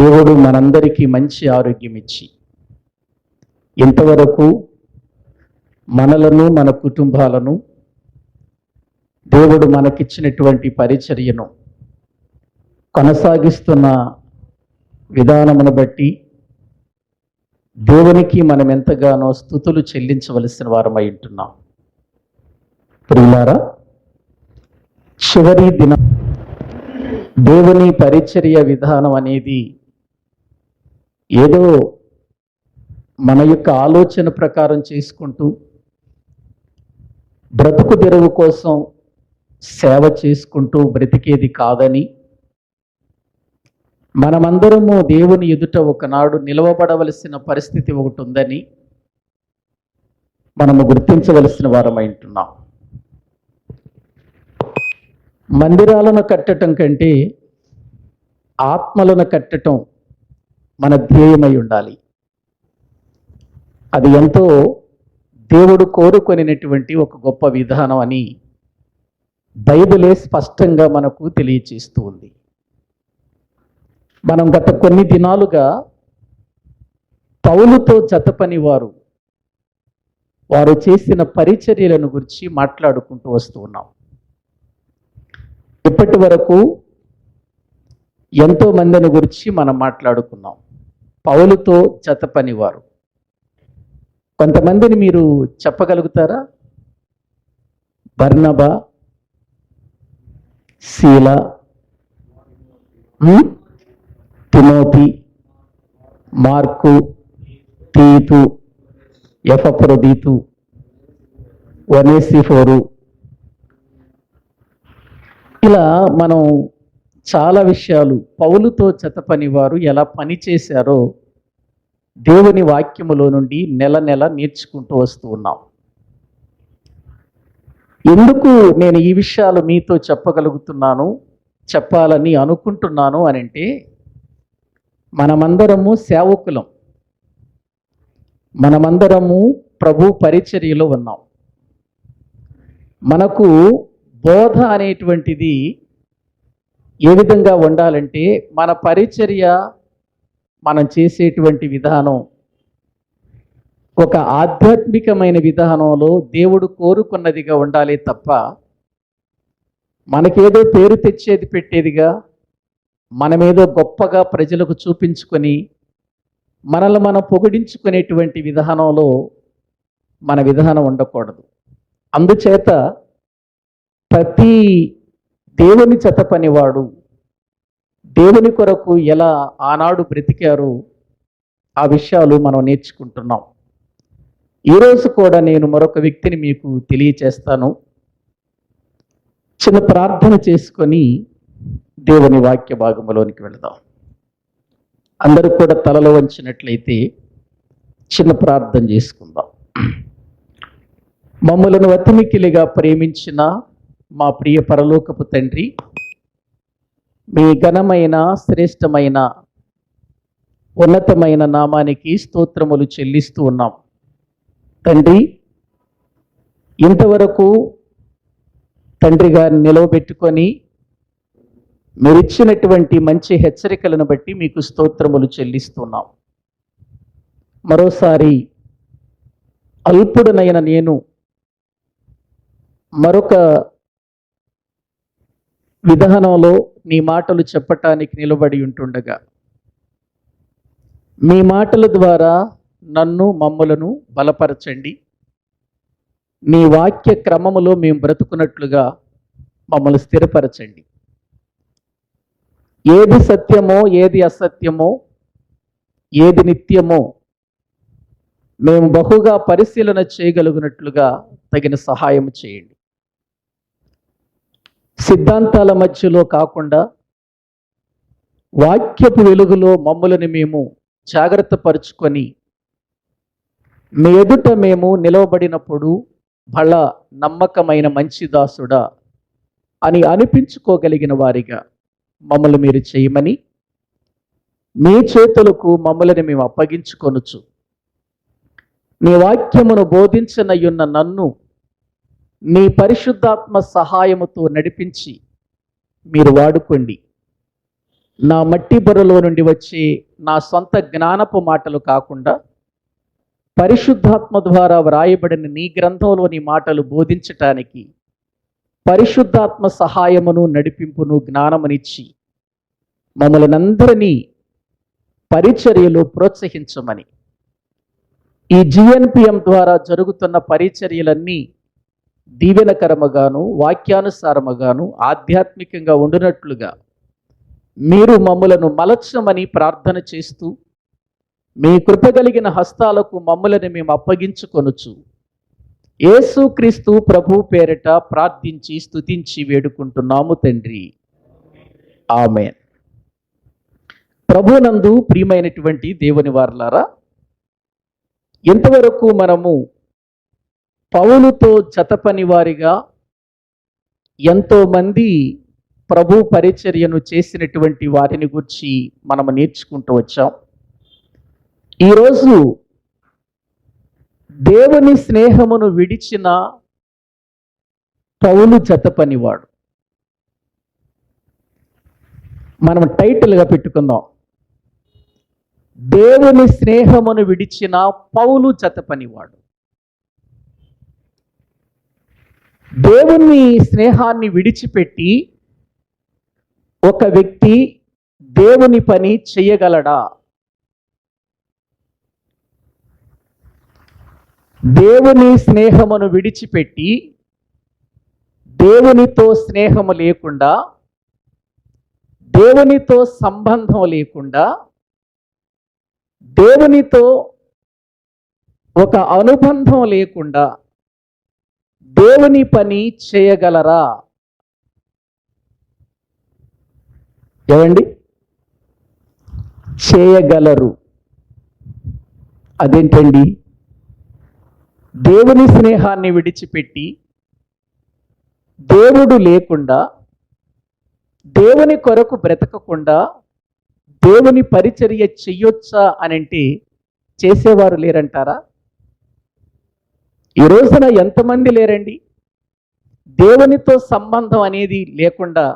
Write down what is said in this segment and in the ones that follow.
దేవుడు మనందరికీ మంచి ఆరోగ్యం ఇచ్చి ఇంతవరకు మనలను మన కుటుంబాలను దేవుడు మనకిచ్చినటువంటి పరిచర్యను కొనసాగిస్తున్న విధానమును బట్టి దేవునికి మనం ఎంతగానో స్తుతులు చెల్లించవలసిన వారమై ఉంటున్నాం. ప్రియులారా, చివరి దినం దేవుని పరిచర్య విధానం అనేది ఏదో మన యొక్క ఆలోచన ప్రకారం చేసుకుంటూ బ్రతుకు తెరువు కోసం సేవ చేసుకుంటూ బ్రతికేది కాదని, మనమందరము దేవుని ఎదుట ఒకనాడు నిలవబడవలసిన పరిస్థితి ఒకటి ఉందని మనము గుర్తించవలసిన వారమై ఉంటున్నాం. మందిరాలను కట్టడం కంటే ఆత్మలను కట్టడం మన ధ్యేయమై ఉండాలి. అది ఎంతో దేవుడు కోరుకొనినటువంటి ఒక గొప్ప విధానం అని బైబిలే స్పష్టంగా మనకు తెలియచేస్తూ ఉంది. మనం గత కొన్ని దినాలుగా పౌలుతో జతపని వారు చేసిన పరిచర్యలను గురించి మాట్లాడుకుంటూ వస్తూ ఉన్నాం. ఇప్పటి వరకు ఎంతో మందిని గురించి మనం మాట్లాడుకున్నాం. పౌలుతో జతపని వారు కొంతమందిని మీరు చెప్పగలుగుతారా? బర్నబా, శీల, తిమోతి, మార్కు, తీతు, ఎపఫ్రోదీతు, ఒనేసిఫోరు, ఇలా మనం చాలా విషయాలు పౌలుతో జతపని వారు ఎలా పనిచేశారో దేవుని వాక్యములో నుండి నెల నెల నేర్చుకుంటూ వస్తూ ఉన్నాం. ఎందుకు నేను ఈ విషయాలు మీతో చెప్పాలని అనుకుంటున్నాను అనంటే, మనమందరము సేవకులం, మనమందరము ప్రభు పరిచర్యలో ఉన్నాం. మనకు బోధ అనేటువంటిది ఏ విధంగా ఉండాలంటే, మన పరిచర్య మనం చేసేటువంటి విధానం ఒక ఆధ్యాత్మికమైన విధానంలో దేవుడు కోరుకున్నదిగా ఉండాలి తప్ప, మనకేదో పేరు తెచ్చేది పెట్టేదిగా, మనమేదో గొప్పగా ప్రజలకు చూపించుకొని మనల్ని మనం పొగిడించుకునేటువంటి విధానంలో మన విధానం ఉండకూడదు. అందుచేత ప్రతి దేవుని జతపనివాడు దేవుని కొరకు ఎలా ఆనాడు బ్రతికారో ఆ విషయాలు మనం నేర్చుకుంటున్నాం. ఈరోజు కూడా నేను మరొక వ్యక్తిని మీకు తెలియచేస్తాను. చిన్న ప్రార్థన చేసుకొని దేవుని వాక్య భాగంలోనికి వెళదాం. అందరూ కూడా తలలో వంచినట్లయితే చిన్న ప్రార్థన చేసుకుందాం. మమ్మలను అతిమిక్కిలిగా ప్రేమించిన మా ప్రియ పరలోకపు తండ్రి, మీ ఘనమైన శ్రేష్టమైన ఉన్నతమైన నామానికి స్తోత్రములు చెల్లిస్తూ ఉన్నాం. తండ్రి, ఇంతవరకు తండ్రి గారిని నిలవబెట్టుకొని మీరిచ్చినటువంటి మంచి హెచ్చరికలను బట్టి మీకు స్తోత్రములు చెల్లిస్తున్నాం. మరోసారి అల్పుడనైన నేను మరొక విధానంలో నీ మాటలు చెప్పటానికి నిలబడి ఉంటుండగా, మీ మాటల ద్వారా మమ్మలను బలపరచండి. నీ వాక్య క్రమములో మేము బ్రతుకున్నట్లుగా మమ్మల్ని స్థిరపరచండి. ఏది సత్యమో, ఏది అసత్యమో, ఏది నిత్యమో మేము బహుగా పరిశీలన చేయగలిగినట్లుగా తగిన సహాయం చేయండి. సిద్ధాంతాల మధ్యలో కాకుండా వాక్యపు వెలుగులో మమ్మల్ని మేము జాగ్రత్త పరుచుకొని మీ ఎదుట మేము నిలవబడినప్పుడు బల నమ్మకమైన మంచి దాసుడా అని అనిపించుకోగలిగిన వారిగా మమ్మల్ని మీరు చేయమని మీ చేతులకు మమ్మల్ని మేము అప్పగించుకొనుచు, నీ వాక్యమును బోధించనయ్యున్న నన్ను నీ పరిశుద్ధాత్మ సహాయముతో నడిపించి మీరు వాడుకోండి. నా మట్టి బుర్రలో నుండి వచ్చే నా సొంత జ్ఞానపు మాటలు కాకుండా పరిశుద్ధాత్మ ద్వారా వ్రాయబడిన నీ గ్రంథంలోని మాటలు బోధించటానికి పరిశుద్ధాత్మ సహాయమును నడిపింపును జ్ఞానమునిచ్చి మమ్మల్ని అందరినీ పరిచర్యలో ప్రోత్సహించమని, ఈ జిఎన్పిఎం ద్వారా జరుగుతున్న పరిచర్యలన్నీ దీవెనకరముగాను వాక్యానుసారముగాను ఆధ్యాత్మికంగా ఉండునట్లుగా మీరు మమ్ములను మలచమని ప్రార్థన చేస్తూ మీ కృపగలిగిన హస్తాలకు మమ్ములను మేము అప్పగించుకొనుచు యేసుక్రీస్తు ప్రభు పేరిట ప్రార్థించి స్తుతించి వేడుకుంటున్నాము తండ్రి, ఆమేన్. ప్రభునందు ప్రియమైనటువంటి దేవుని వారలారా, ఇంతవరకు మనము పౌలుతో జతపని వారిగా ఎంతోమంది ప్రభు పరిచర్యను చేసినటువంటి వారిని గురించి మనము నేర్చుకుంటూ వచ్చాం. ఈరోజు దేవుని స్నేహమును విడిచిన పౌలు జతపనివాడు మనం టైటిల్గా పెట్టుకుందాం. దేవుని స్నేహమును విడిచిన పౌలు జతపనివాడు. దేవుని స్నేహాన్ని విడిచిపెట్టి ఒక వ్యక్తి దేవుని పని చేయగలడా? దేవుని స్నేహమును విడిచిపెట్టి దేవునితో స్నేహము లేకుండా, దేవునితో సంబంధం లేకుండా, దేవునితో ఒక అనుబంధం లేకుండా దేవుని పని చేయగలరా? ఏమండి? చేయగలరు. అదేంటండి? దేవుని స్నేహాన్ని విడిచిపెట్టి దేవుడు లేకుండా, దేవుని కొరకు బ్రతకకుండా దేవుని పరిచర్య చెయ్యొచ్చా అని అంటే చేసేవారు లేరంటారా? ఈ రోజున ఎంతమంది లేరండి? దేవునితో సంబంధం అనేది లేకుండా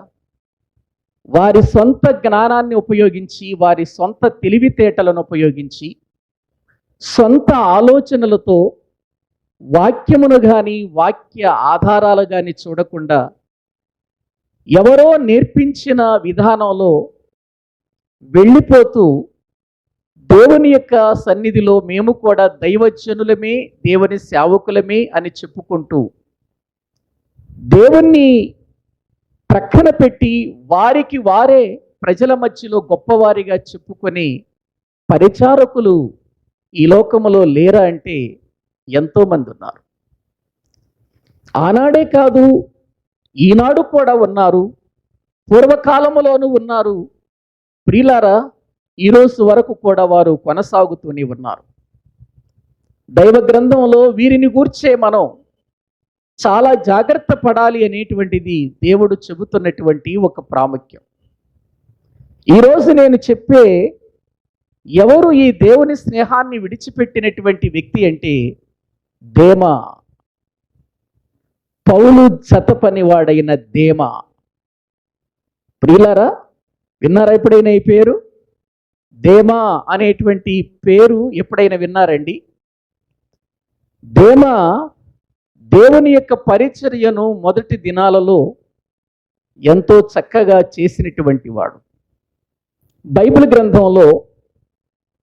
వారి సొంత జ్ఞానాన్ని ఉపయోగించి, వారి సొంత తెలివితేటలను ఉపయోగించి, సొంత ఆలోచనలతో వాక్యమును కానీ వాక్య ఆధారాలు కానీ చూడకుండా ఎవరో నేర్పించిన విధానంలో వెళ్ళిపోతూ దేవుని యొక్క సన్నిధిలో మేము కూడా దైవజనులమే, దేవుని సేవకులమే అని చెప్పుకుంటూ దేవుణ్ణి ప్రక్కన పెట్టి వారికి వారే ప్రజల మధ్యలో గొప్పవారిగా చెప్పుకొని పరిచారకులు ఈ లోకములో లేరా అంటే ఎంతోమంది ఉన్నారు. ఆనాడే కాదు, ఈనాడు కూడా ఉన్నారు, పూర్వకాలములోనూ ఉన్నారు. ప్రియులారా, ఈరోజు వరకు కూడా వారు కొనసాగుతూనే ఉన్నారు. దైవ గ్రంథంలో వీరిని గూర్చే మనం చాలా జాగ్రత్త పడాలి అనేటువంటిది దేవుడు చెబుతున్నటువంటి ఒక ప్రాముఖ్యం. ఈరోజు నేను చెప్పే ఎవరు ఈ దేవుని స్నేహాన్ని విడిచిపెట్టినటువంటి వ్యక్తి అంటే దేమా, పౌలు జతపనివాడైన దేమా. ప్రియులారా, విన్నారా ఎప్పుడైనా ఈ పేరు? దేమా అనేటువంటి పేరు ఎప్పుడైనా విన్నారండి? దేమా దేవుని యొక్క పరిచర్యను మొదటి దినాలలో ఎంతో చక్కగా చేసినటువంటి వాడు. బైబిల్ గ్రంథంలో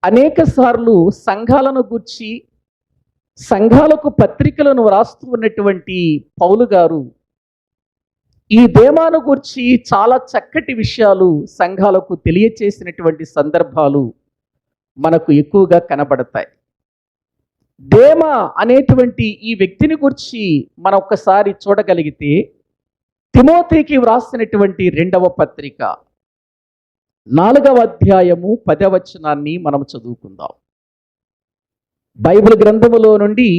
అనేక సార్లు సంఘాలను గూర్చి, సంఘాలకు పత్రికలను వ్రాస్తూ ఉన్నటువంటి పౌలు గారు ఈ దేమాను గూర్చి చాలా చక్కటి విషయాలు సంఘాలకు తెలియచేసినటువంటి సందర్భాలు మనకు ఎక్కువగా కనబడతాయి. దేమా అనేటువంటి ఈ వ్యక్తిని గురించి మనం ఒక్కసారి చూడగలిగితే తిమోతికి వ్రాసినటువంటి 2వ పత్రిక 4వ అధ్యాయము 10వ వచనాన్ని మనం చదువుకుందాం. బైబిల్ గ్రంథములో నుండి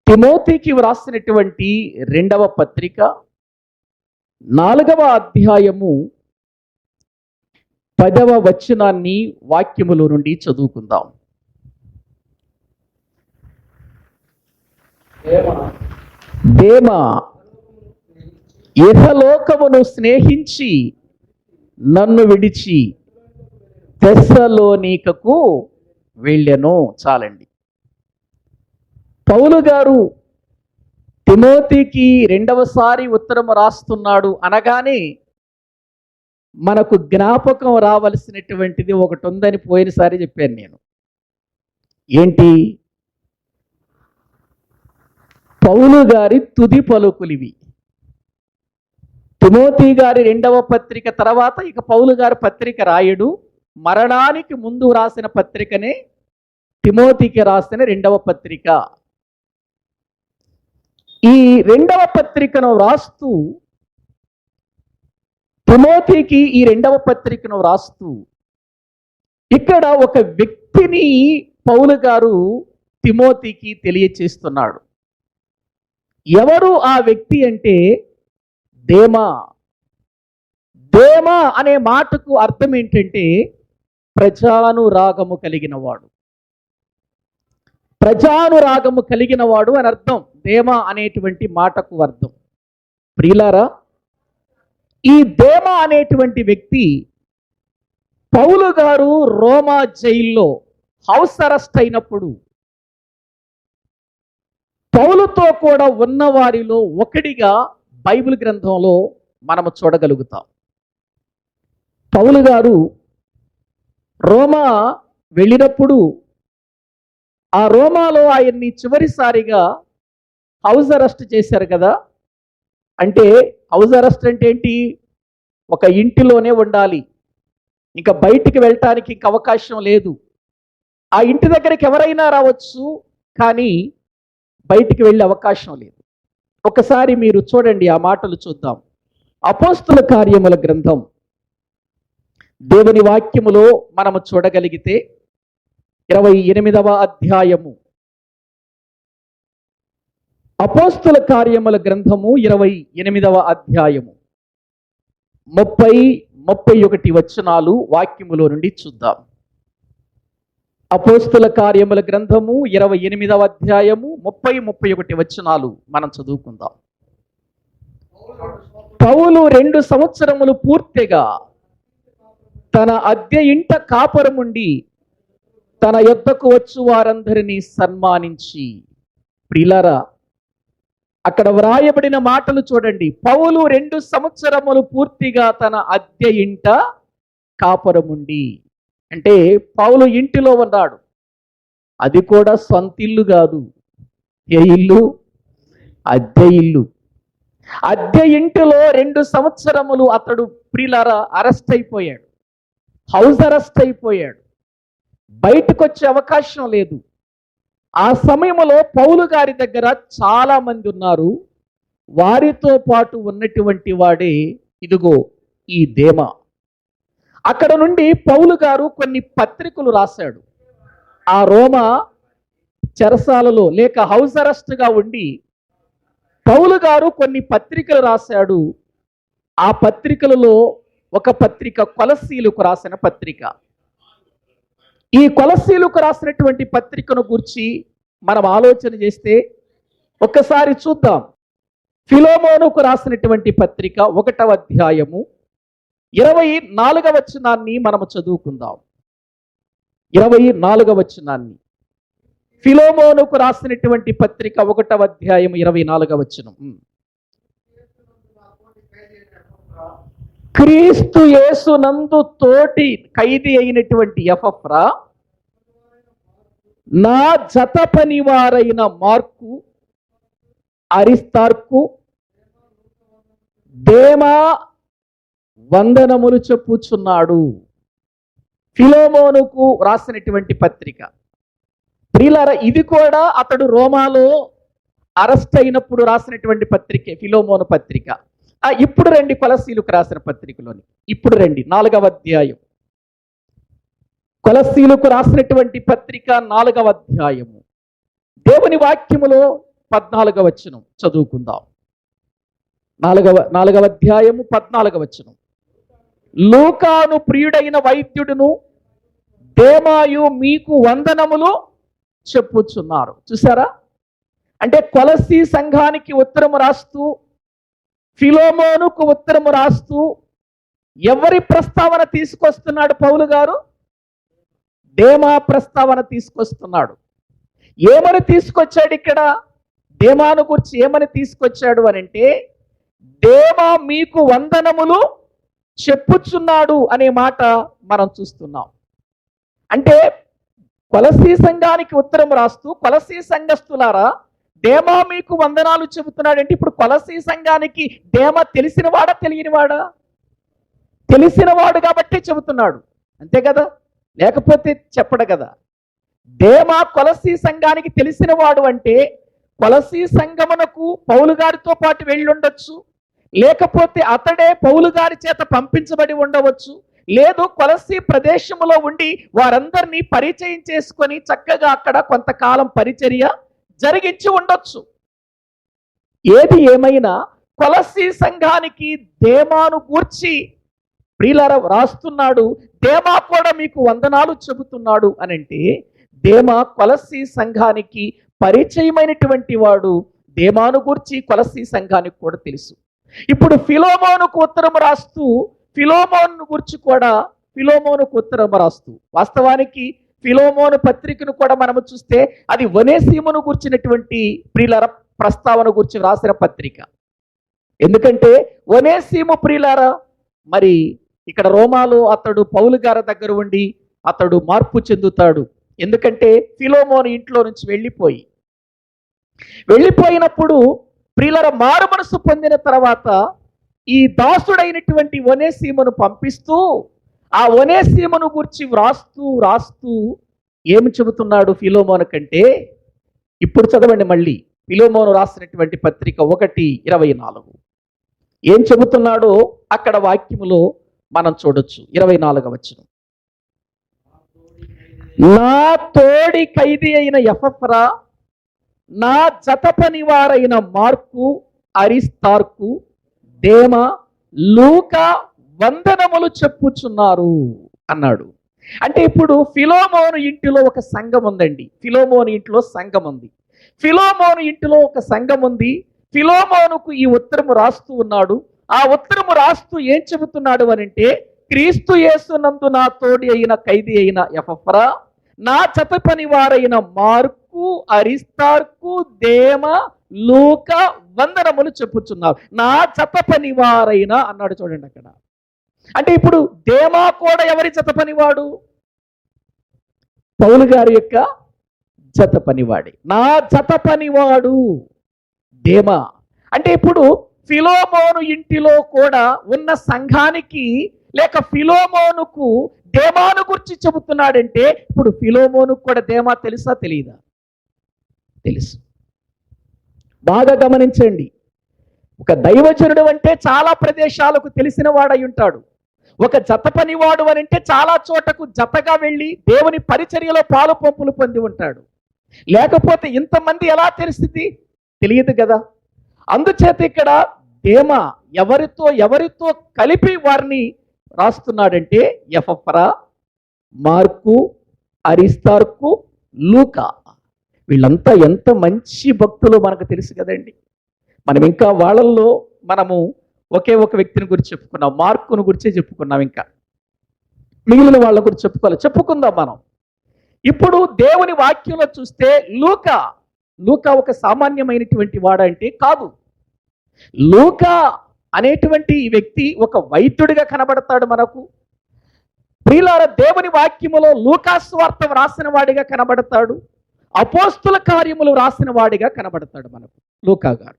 తిమోతికి వ్రాసినటువంటి 2వ పత్రిక 4వ అధ్యాయము 10వ వచనాన్ని వాక్యములో నుండి చదువుకుందాం. దేమా ఇహలోకమును స్నేహించి నన్ను విడిచి తెస్సలోనికకు వెళ్ళెను. చాలండి. పౌలు గారు తిమోతికి రెండవసారి ఉత్తరము రాస్తున్నాడు అనగానే మనకు జ్ఞాపకం రావలసినటువంటిది ఒకటి ఉందని పోయినసారి చెప్పాను నేను. ఏంటి? పౌలు గారి తుది పలుకులివి. తిమోతి గారి రెండవ పత్రిక తర్వాత ఇక పౌలు గారి పత్రిక రాయడు. మరణానికి ముందు రాసిన పత్రికనే తిమోతికి రాసిన రెండవ పత్రిక. ఈ రెండవ పత్రికను రాస్తూ, తిమోతికి ఈ రెండవ పత్రికను రాస్తూ ఇక్కడ ఒక వ్యక్తిని పౌలు గారు తిమోతికి తెలియచేస్తున్నాడు. ఎవరు ఆ వ్యక్తి అంటే దేమా. దేమా అనే మాటకు అర్థం ఏంటంటే ప్రజానురాగము కలిగిన వాడు. ప్రజానురాగము కలిగిన వాడు అని అర్థం దేమా అనేటువంటి మాటకు అర్థం. ప్రియులారా, ఈ దేమా అనేటువంటి వ్యక్తి పౌలు గారు రోమా జైల్లో హౌస్ అరెస్ట్ అయినప్పుడు పౌలుతో కూడా ఉన్న వారిలో ఒకడిగా బైబిల్ గ్రంథంలో మనము చూడగలుగుతాం. పౌలు గారు రోమా వెళ్ళినప్పుడు ఆ రోమాలో ఆయన్ని చివరిసారిగా హౌస్ అరెస్ట్ చేశారు కదా. అంటే హౌస్ అరెస్ట్ అంటే ఏంటి? ఒక ఇంటిలోనే ఉండాలి, ఇంకా బయటికి వెళ్ళటానికి ఇంక అవకాశం లేదు. ఆ ఇంటి దగ్గరికి ఎవరైనా రావచ్చు, కానీ బయటికి వెళ్ళే అవకాశం లేదు. ఒకసారి మీరు చూడండి, ఆ మాటలు చూద్దాం. అపోస్తుల కార్యముల గ్రంథం దేవుని వాక్యములో మనము చూడగలిగితే 28వ అధ్యాయము. అపోస్తుల కార్యముల గ్రంథము 28వ అధ్యాయము 30-31 వచనాలు వాక్యములో నుండి చూద్దాం. అపోస్తుల కార్యముల గ్రంథము 28వ అధ్యాయము 30-31 వచనాలు మనం చదువుకుందాం. పౌలు 2 సంవత్సరములు పూర్తిగా తన అద్దె ఇంట కాపురముండి తన యొద్దకు వచ్చు వారందరినీ సన్మానించి. ప్రియులారా, అక్కడ వ్రాయబడిన మాటలు చూడండి. పౌలు 2 సంవత్సరములు పూర్తిగా తన అద్దె ఇంట కాపురముండి. అంటే పౌలు ఇంటిలో ఉన్నాడు. అది కూడా సొంత ఇల్లు కాదు. ఏ ఇల్లు? అద్దె ఇల్లు. అద్దె ఇంటిలో 2 సంవత్సరములు అతడు ప్రియులారా అరెస్ట్ అయిపోయాడు. హౌస్ అరెస్ట్ అయిపోయాడు. బయటకు వచ్చే అవకాశం లేదు. ఆ సమయంలో పౌలు గారి దగ్గర చాలా మంది ఉన్నారు. వారితో పాటు ఉన్నటువంటి వాడే ఇదిగో ఈ దేమా. అక్కడ నుండి పౌలు గారు కొన్ని పత్రికలు రాశాడు. ఆ రోమా చెరసాలలో లేక హౌస్ అరెస్ట్గా ఉండి పౌలు గారు కొన్ని పత్రికలు రాశాడు. ఆ పత్రికలలో ఒక పత్రిక కొలస్సీలకు రాసిన పత్రిక. ఈ కొలస్సీలకు రాసినటువంటి పత్రికను గురించి మనం ఆలోచన చేస్తే ఒక్కసారి చూద్దాం. ఫిలోమోనుకు రాసినటువంటి పత్రిక 1వ అధ్యాయము 24వ వచనాన్ని మనము చదువుకుందాం. 24వ వచనాన్ని. ఫిలోమోనుకు రాసినటువంటి పత్రిక 1వ అధ్యాయం 24వ వచనం. క్రీస్తు యేసునందు తోటి ఖైదీ అయినటువంటి ఎపఫ్రా, నా జత పనివారైన మార్కు, అరిస్తార్కు, దేమా వందనములు చెప్పుచున్నాడు. ఫిలోమోనుకు రాసినటువంటి పత్రిక. ప్రియులారా, ఇది కూడా అతడు రోమాలో అరెస్ట్ అయినప్పుడు రాసినటువంటి పత్రికే ఫిలోమోను పత్రిక. ఇప్పుడు రండి కొలస్సీలకు రాసిన పత్రికలోని. ఇప్పుడు రండి 4వ అధ్యాయం. కొలస్సీలకు రాసినటువంటి పత్రిక 4వ అధ్యాయము దేవుని వాక్యములో 14వ వచనం చదువుకుందాం. 4వ అధ్యాయము 14వ వచనం. లూకాను ప్రియుడైన వైద్యుడును దేమాయు మీకు వందనములు చెప్పుచున్నారు. చూసారా? అంటే కొలస్సీ సంఘానికి ఉత్తరము రాస్తూ, ఫిలోమోనుకు ఉత్తరము రాస్తూ ఎవరి ప్రస్తావన తీసుకొస్తున్నాడు పౌలు గారు? దేమా ప్రస్తావన తీసుకొస్తున్నాడు. ఏమని తీసుకొచ్చాడు ఇక్కడ? దేమాను గురించి ఏమని తీసుకొచ్చాడు అని అంటే, దేమా మీకు వందనములు చెప్పుచున్నాడు అనే మాట మనం చూస్తున్నాం. అంటే కొలసీ సంఘానికి ఉత్తరం రాస్తూ, కొలసీ సంఘస్థులారా దేమా మీకు వందనాలు చెబుతున్నాడంటే, ఇప్పుడు కొలసీ సంఘానికి దేమా తెలిసినవాడా తెలియనివాడా? తెలిసినవాడు కాబట్టి చెబుతున్నాడు, అంతే కదా, లేకపోతే చెప్పడు కదా. దేమా కొలసీ సంఘానికి తెలిసినవాడు అంటే కొలసీ సంఘమునకు పౌలు గారితో పాటు వెళ్ళి ఉండొచ్చు, లేకపోతే అతడే పౌలు గారి చేత పంపించబడి ఉండవచ్చు, లేదు కొలసీ ప్రదేశంలో ఉండి వారందరినీ పరిచయం చేసుకొని చక్కగా అక్కడ కొంతకాలం పరిచర్య జరిగించి ఉండొచ్చు. ఏది ఏమైనా కొలసీ సంఘానికి దేమాను గూర్చి ప్రియులారా రాస్తున్నాడు. దేమా కూడా మీకు వందనాలు చెబుతున్నాడు అని అంటే, దేమా కొలసీ సంఘానికి పరిచయమైనటువంటి వాడు. దేమాను గూర్చి కొలసీ సంఘానికి కూడా తెలుసు. ఇప్పుడు ఫిలోమోనుకు ఉత్తరం రాస్తూ, ఫిలోమోను గురించి కూడా ఫిలోమోనుకు ఉత్తరం రాస్తూ, వాస్తవానికి ఫిలోమోను పత్రికను కూడా మనము చూస్తే అది ఒనేసిమును గుర్చినటువంటి ప్రియులార ప్రస్తావన గురించి రాసిన పత్రిక. ఎందుకంటే ఒనేసిము ప్రియులారా మరి ఇక్కడ రోమాలో అతడు పౌలు గారి దగ్గర ఉండి అతడు మార్పు చెందుతాడు. ఎందుకంటే ఫిలోమోను ఇంట్లో నుంచి వెళ్ళిపోయినప్పుడు ప్రియులార మారు మనసు పొందిన తర్వాత ఈ దాసుడైనటువంటి ఒనేసిమును పంపిస్తూ, ఆ ఒనేసిమును గురించి రాస్తూ ఏమి చెబుతున్నాడు ఫిలోమోను కంటే, ఇప్పుడు చదవండి మళ్ళీ ఫిలోమోను రాసినటువంటి పత్రిక 1:24 ఏం చెబుతున్నాడో అక్కడ వాక్యములో మనం చూడొచ్చు. 24వ వచనం, నా తోడి ఖైదీ అయిన ఎపఫ్రా, నా జత పనివారైన మార్కు, అరిస్తార్కు, దేమా, లూకా వందనములు చెప్పుచున్నారు అన్నాడు. అంటే ఇప్పుడు ఫిలోమోను ఇంటిలో ఒక సంఘం ఉందండి. ఫిలోమోను ఇంట్లో సంఘం ఉంది. ఫిలోమోను ఇంటిలో ఒక సంఘం ఉంది. ఫిలోమోనుకు ఈ ఉత్తరము రాస్తూ ఉన్నాడు. ఆ ఉత్తరము రాస్తూ ఏం చెబుతున్నాడు అని అంటే, క్రీస్తు యేసునందు నా తోడి అయిన ఖైదీ అయిన ఎపఫ్రా, నా జత పనివారైన మార్కు, అరిస్తార్కు, దేమా, లూకా వందనములు చెప్పుచున్నారు. నా జత పనివారైన అన్నాడు చూడండి అక్కడ. అంటే ఇప్పుడు దేమా కూడా ఎవరి జత పనివాడు? పౌలు గారి యొక్క జత పనివాడే. నా జత పనివాడు దేమా. అంటే ఇప్పుడు ఫిలోమోను ఇంటిలో కూడా ఉన్న సంఘానికి, లేక ఫిలోమోనుకు దేమాను గురించి చెబుతున్నాడంటే, ఇప్పుడు ఫిలోమోనుకు కూడా దేమా తెలుసా తెలియదా? తెలుసు. బాగా గమనించండి. ఒక దైవజనుడు అంటే చాలా ప్రదేశాలకు తెలిసిన వాడై ఉంటాడు. ఒక జత పనివాడు అని అంటే చాలా చోటకు జతగా వెళ్ళి దేవుని పరిచర్యలో పాలు పంపులు పొంది ఉంటాడు. లేకపోతే ఇంతమంది ఎలా తెలిసింది? తెలియదు కదా. అందుచేత ఇక్కడ దేమా ఎవరితో కలిపి వారిని రాస్తున్నాడంటే, ఎపఫ్రా, మార్కు, అరిస్తార్కు, లూకా, వీళ్ళంతా ఎంత మంచి భక్తులు మనకు తెలుసు కదండి. మనం ఇంకా వాళ్ళల్లో మనము ఒకే ఒక వ్యక్తిని గురించి చెప్పుకున్నాం, మార్కును గురించే చెప్పుకున్నాం. ఇంకా మిగిలిన వాళ్ళ గురించి చెప్పుకుందాం మనం. ఇప్పుడు దేవుని వాక్యంలో చూస్తే లూకా ఒక సామాన్యమైనటువంటి వాడంటే కాదు. లూకా అనేటువంటి వ్యక్తి ఒక వైద్యుడిగా కనబడతాడు మనకు. ప్రియులారా, దేవుని వాక్యములో లూకా సువార్త రాసిన వాడిగా కనబడతాడు. అపోస్తుల కార్యములు రాసిన వాడిగా కనబడతాడు మనకు లూకా గారు.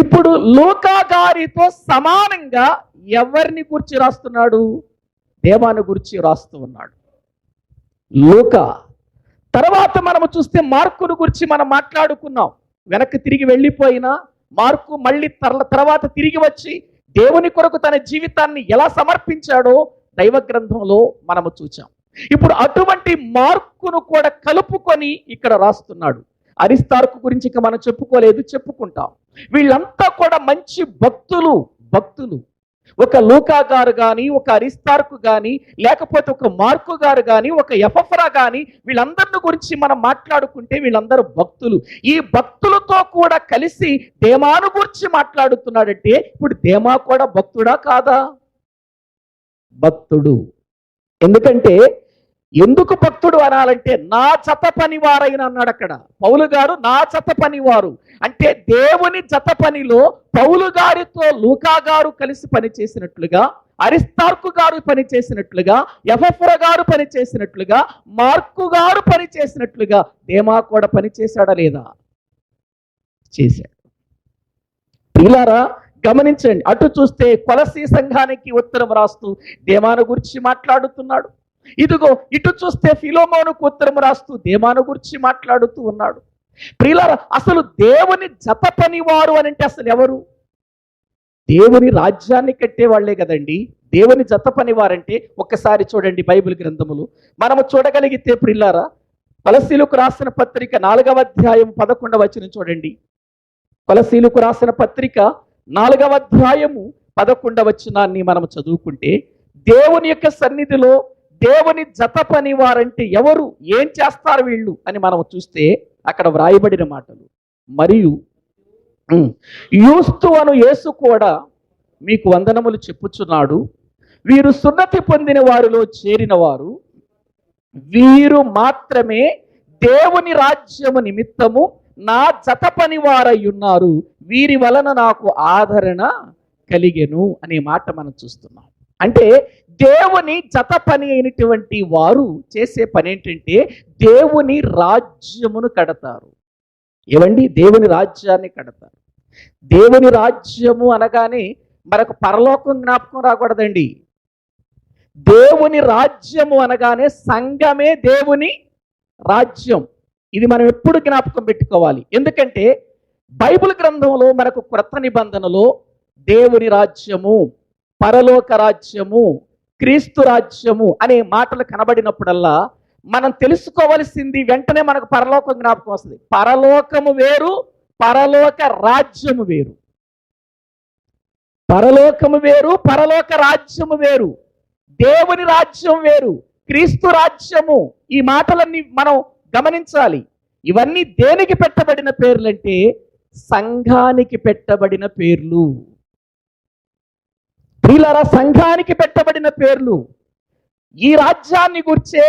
ఇప్పుడు లూకా గారితో సమానంగా ఎవరిని గురించి రాస్తున్నాడు? దేమాను గురించి రాస్తూ ఉన్నాడు లూకా. తర్వాత మనము చూస్తే మార్కును గురించి మనం మాట్లాడుకున్నాం. వెనక్కి తిరిగి వెళ్ళిపోయినా మార్కు మళ్ళీ తర్వాత తిరిగి వచ్చి దేవుని కొరకు తన జీవితాన్ని ఎలా సమర్పించాడో దైవ గ్రంథంలో మనము చూచాం. ఇప్పుడు అటువంటి మార్కును కూడా కలుపుకొని ఇక్కడ రాస్తున్నాడు. అరిస్తార్కు గురించి ఇక మనం చెప్పుకుంటాం. వీళ్ళంతా కూడా మంచి భక్తులు. ఒక లూకా గారు కానీ, ఒక అరిస్తార్కు కానీ, లేకపోతే ఒక మార్కు గారు కానీ, ఒక ఎపఫ్రా కానీ, వీళ్ళందరిని గురించి మనం మాట్లాడుకుంటే వీళ్ళందరూ భక్తులు. ఈ భక్తులతో కూడా కలిసి దేమాను గురించి మాట్లాడుతున్నాడంటే, ఇప్పుడు దేమా కూడా భక్తుడా కాదా? భక్తుడు. ఎందుకంటే ఎందుకు భక్తుడు అనాలంటే నా జత పనివారైన అన్నాడు అక్కడ పౌలు గారు. నా జత పనివారు అంటే దేవుని జత పనిలో పౌలు గారితో లూకా గారు కలిసి పనిచేసినట్లుగా, అరిస్తార్కు గారు పనిచేసినట్లుగా, ఎపఫ్రా గారు పనిచేసినట్లుగా, మార్కు గారు పనిచేసినట్లుగా దేమా కూడా పనిచేశాడా లేదా? చేశాడు. ప్రియులారా గమనించండి, అటు చూస్తే కొలసీ సంఘానికి ఉత్తరం రాస్తూ దేమాను గురించి మాట్లాడుతున్నాడు. ఇదిగో ఇటు చూస్తే ఫిలోమోనుకు ఉత్తరం రాస్తూ దేమాను గురించి మాట్లాడుతూ ఉన్నాడు. ప్రియులారా అసలు దేవుని జత పనివారు అని అంటే అసలు ఎవరు? దేవుని రాజ్యాన్ని కట్టేవాళ్లే కదండి దేవుని జత పనివారంటే. ఒక్కసారి చూడండి బైబిల్ గ్రంథములు మనము చూడగలిగితే ప్రియులారా, కొలసీలకు రాసిన పత్రిక 4వ అధ్యాయం 11వ వచనం చూడండి. కొలసీలకు రాసిన పత్రిక 4వ అధ్యాయము 11వ వచనాన్ని మనం చదువుకుంటే, దేవుని యొక్క సన్నిధిలో దేవుని జత పని వారంటే ఎవరు, ఏం చేస్తారు వీళ్ళు అని మనం చూస్తే అక్కడ వ్రాయబడిన మాటలు, మరియు యూస్తు అను యేసు కూడా మీకు వందనములు చెప్పుచున్నాడు. వీరు సున్నతి పొందిన వారిలో చేరిన వారు, వీరు మాత్రమే దేవుని రాజ్యము నిమిత్తము నా జత పని వారై ఉన్నారు. వీరి వలన నాకు ఆదరణ కలిగెను అనే మాట మనం చూస్తున్నాం. అంటే దేవుని జత పని అయినటువంటి వారు చేసే పని ఏంటంటే దేవుని రాజ్యమును కడతారు. ఏవండి? దేవుని రాజ్యాన్ని కడతారు. దేవుని రాజ్యము అనగానే మనకు పరలోకం జ్ఞాపకం రాకూడదండి. దేవుని రాజ్యము అనగానే సంఘమే దేవుని రాజ్యం. ఇది మనం ఎప్పుడు జ్ఞాపకం పెట్టుకోవాలి. ఎందుకంటే బైబిల్ గ్రంథంలో మనకు క్రొత్త నిబంధనలో దేవుని రాజ్యము, పరలోక రాజ్యము, క్రీస్తు రాజ్యము అనే మాటలు కనబడినప్పుడల్లా మనం తెలుసుకోవలసింది వెంటనే మనకు పరలోకం జ్ఞాపకం వస్తుంది. పరలోకము వేరు, పరలోక రాజ్యము వేరు. పరలోకము వేరు, పరలోక రాజ్యము వేరు. దేవుని రాజ్యం వేరు, క్రీస్తు రాజ్యము. ఈ మాటలన్నీ మనం గమనించాలి. ఇవన్నీ దేనికి పెట్టబడిన పేర్లంటే సంఘానికి పెట్టబడిన పేర్లు. ప్రియులారా సంఘానికి పెట్టబడిన పేర్లు. ఈ రాజ్యాన్ని గుర్చే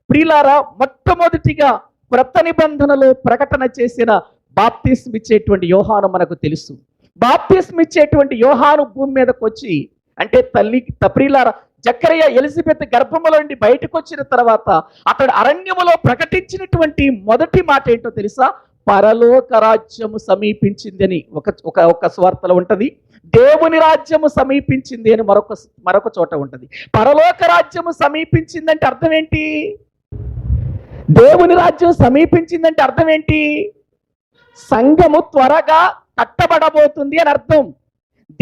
ప్రియులారా మొట్టమొదటిగా క్రొత్త నిబంధనలో ప్రకటన చేసిన బాప్తిస్మ ఇచ్చేటువంటి యోహాను మనకు తెలుసు. బాప్తిస్మ ఇచ్చేటువంటి యోహాను భూమి మీదకి వచ్చి, అంటే తల్లి ప్రియులారా జకరియా ఎలిజబెత్ గర్భములో నుండి బయటకు వచ్చిన తర్వాత అతడు అరణ్యములో ప్రకటించినటువంటి మొదటి మాట ఏంటో తెలుసా? పరలోక రాజ్యము సమీపించింది అని ఒక స్వార్తలో ఉంటది. దేవుని రాజ్యము సమీపించింది అని మరొక చోట ఉంటది. పరలోక రాజ్యము సమీపించిందంటే అర్థం ఏంటి? దేవుని రాజ్యం సమీపించిందంటే అర్థం ఏంటి? సంఘము త్వరగా కట్టబడబోతుంది అని అర్థం.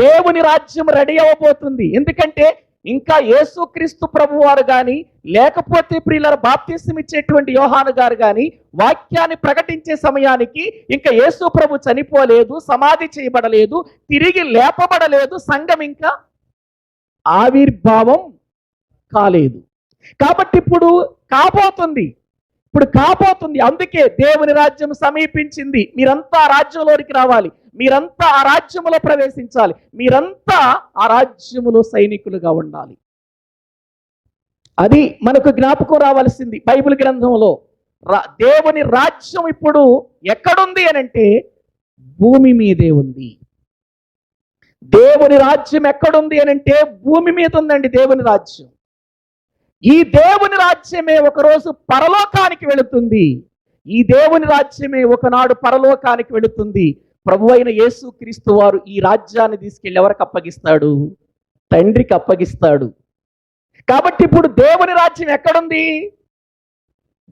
దేవుని రాజ్యం రెడీ అవ్వబోతుంది. ఎందుకంటే ఇంకా యేసుక్రీస్తు ప్రభు వారు కానీ, లేకపోతే ప్రియుల బాప్తిస్మ ఇచ్చేటువంటి యోహాను గారు కానీ వాక్యాన్ని ప్రకటించే సమయానికి ఇంకా యేసు ప్రభు చనిపోలేదు, సమాధి చేయబడలేదు, తిరిగి లేపబడలేదు, సంఘం ఇంకా ఆవిర్భావం కాలేదు. కాబట్టి ఇప్పుడు కాబోతుంది. అందుకే దేవుని రాజ్యం సమీపించింది. మీరంతా రాజ్యంలోనికి రావాలి, మీరంతా ఆ రాజ్యములో ప్రవేశించాలి, మీరంతా ఆ రాజ్యములో సైనికులుగా ఉండాలి. అది మనకు జ్ఞాపకం రావాల్సింది. బైబిల్ గ్రంథంలో దేవుని రాజ్యం ఇప్పుడు ఎక్కడుంది అని అంటే భూమి మీదే ఉంది. దేవుని రాజ్యం ఎక్కడుంది అని అంటే భూమి మీద ఉందండి దేవుని రాజ్యం. ఈ దేవుని రాజ్యమే ఒకరోజు పరలోకానికి వెళుతుంది. ఈ దేవుని రాజ్యమే ఒకనాడు పరలోకానికి వెళుతుంది. ప్రభువైన యేసుక్రీస్తు వారు ఈ రాజ్యాన్ని తీసుకెళ్ళి ఎవరికి అప్పగిస్తాడు? తండ్రికి అప్పగిస్తాడు. కాబట్టి ఇప్పుడు దేవుని రాజ్యం ఎక్కడుంది?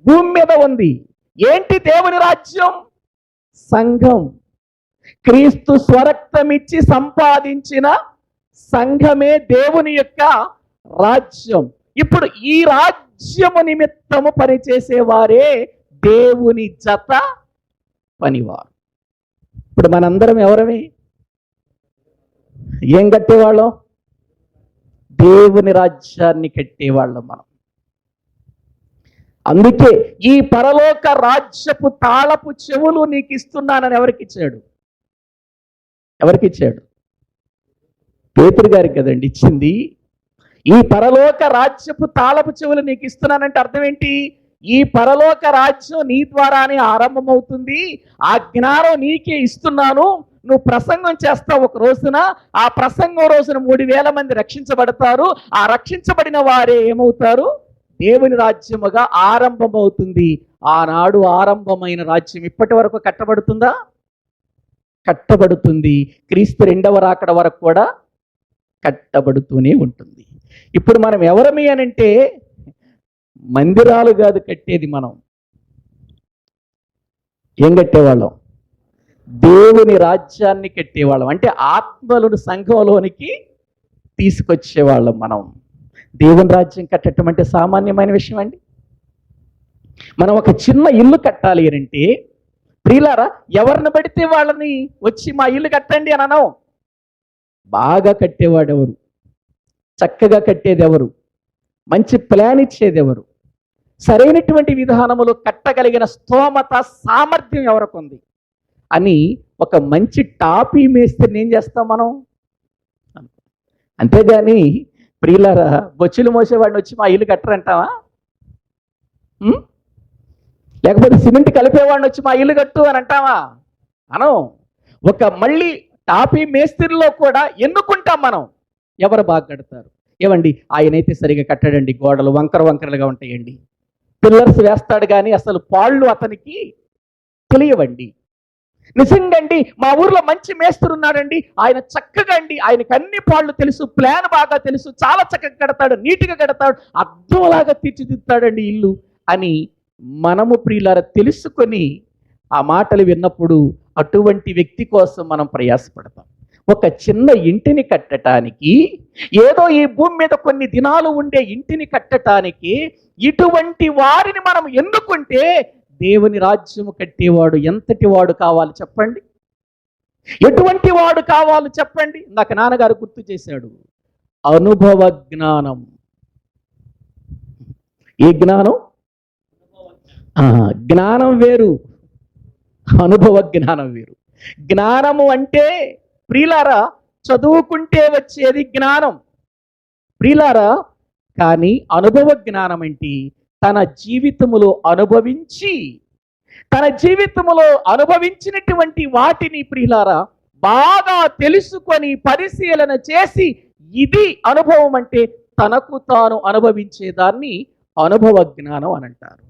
భూమి మీద ఉంది. ఏంటి దేవుని రాజ్యం? సంఘం. క్రీస్తు స్వరక్తమిచ్చి సంపాదించిన సంఘమే దేవుని యొక్క రాజ్యం. ఇప్పుడు ఈ రాజ్యము నిమిత్తము పనిచేసేవారే దేవుని జత పనివారు. ఇప్పుడు మనందరం ఎవరమే? ఏం కట్టేవాళ్ళం? దేవుని రాజ్యాన్ని కట్టేవాళ్ళం మనం. అందుకే ఈ పరలోక రాజ్యపు తాళపు చెవులు నీకు ఇస్తున్నానని ఎవరికిచ్చాడు? పేతురు గారికి కదండి ఇచ్చింది. ఈ పరలోక రాజ్యపు తాళపు చెవులు నీకు ఇస్తున్నానంటే అర్థం ఏంటి? ఈ పరలోక రాజ్యం నీ ద్వారానే ఆరంభమవుతుంది, ఆ జ్ఞానం నీకే ఇస్తున్నాను. నువ్వు ప్రసంగం చేస్తావు ఒక రోజున, ఆ ప్రసంగం రోజున 3,000 మంది రక్షించబడతారు. ఆ రక్షించబడిన వారే ఏమవుతారు? దేవుని రాజ్యముగా ఆరంభమవుతుంది. ఆనాడు ఆరంభమైన రాజ్యం ఇప్పటి వరకు కట్టబడుతుందా? కట్టబడుతుంది. క్రీస్తు 2వ రాకడ వరకు కూడా కట్టబడుతూనే ఉంటుంది. ఇప్పుడు మనం ఎవరమి అనంటే, మందిరాలు కాదు కట్టేది, మనం ఏం కట్టేవాళ్ళం? దేవుని రాజ్యాన్ని కట్టేవాళ్ళం. అంటే ఆత్మలను సంఘంలోనికి తీసుకొచ్చేవాళ్ళం మనం. దేవుని రాజ్యం కట్టడం అంటే సామాన్యమైన విషయం అండి. మనం ఒక చిన్న ఇల్లు కట్టాలి అంటే ప్రియులారా, ఎవరిని పడితే వాళ్ళని వచ్చి మా ఇల్లు కట్టండి అని అనం. బాగా కట్టేవాడెవరు? చక్కగా కట్టేది ఎవరు? మంచి ప్లాన్ ఇచ్చేది ఎవరు? సరైనటువంటి విధానములో కట్టగలిగిన స్తోమత, సామర్థ్యం ఎవరికి ఉంది అని ఒక మంచి టాపీ మేస్త్రిని ఏం చేస్తాం మనం? అంతేగాని ప్రియులారా, బొచ్చులు మోసేవాడిని వచ్చి మా ఇల్లు కట్టరంటావా? లేకపోతే సిమెంట్ కలిపేవాడిని వచ్చి మా ఇల్లు కట్టు అని అంటావా? అనం. ఒక మళ్ళీ టాపీ మేస్త్రిలో కూడా ఎన్నుకుంటాం మనం, ఎవరు బాగా కడతారు. ఏమండి, ఆయనైతే సరిగా కట్టాడండి, గోడలు వంకరలుగా ఉంటాయండి, పిల్లర్స్ వేస్తాడు కానీ అసలు పాళ్ళు అతనికి తెలియవండి. నిజంగా అండి, మా ఊర్లో మంచి మేస్త్రి ఉన్నాడండి, ఆయన చక్కగా అండి, ఆయనకు అన్ని పాళ్ళు తెలుసు, ప్లాన్ బాగా తెలుసు, చాలా చక్కగా కడతాడు, నీట్గా కడతాడు, అద్దంలాగా తీర్చిదిద్దుతాడండి ఇల్లు అని మనము ప్రియులారా తెలుసుకొని ఆ మాటలు విన్నప్పుడు అటువంటి వ్యక్తి కోసం మనం ప్రయాసపడతాం. ఒక చిన్న ఇంటిని కట్టడానికి, ఏదో ఈ భూమి మీద కొన్ని దినాలు ఉండే ఇంటిని కట్టడానికి ఇటువంటి వారిని మనం ఎన్నుకుంటే దేవుని రాజ్యము కట్టేవాడు ఎంతటి వాడు కావాలి చెప్పండి? ఎటువంటి వాడు కావాలి చెప్పండి? నాకు నాన్నగారు గుర్తు చేశాడు, అనుభవ జ్ఞానం. ఏ జ్ఞానం? జ్ఞానం వేరు, అనుభవ జ్ఞానం వేరు. జ్ఞానము అంటే ప్రియులారా చదువుకుంటే వచ్చేది జ్ఞానం ప్రియులారా. కానీ అనుభవ జ్ఞానం ఏంటి? తన జీవితములో అనుభవించినటువంటి వాటిని ప్రియులారా బాగా తెలుసుకొని పరిశీలన చేసి, ఇది అనుభవం అంటే తనకు తాను అనుభవించేదాన్ని అనుభవ జ్ఞానం అని అంటారు.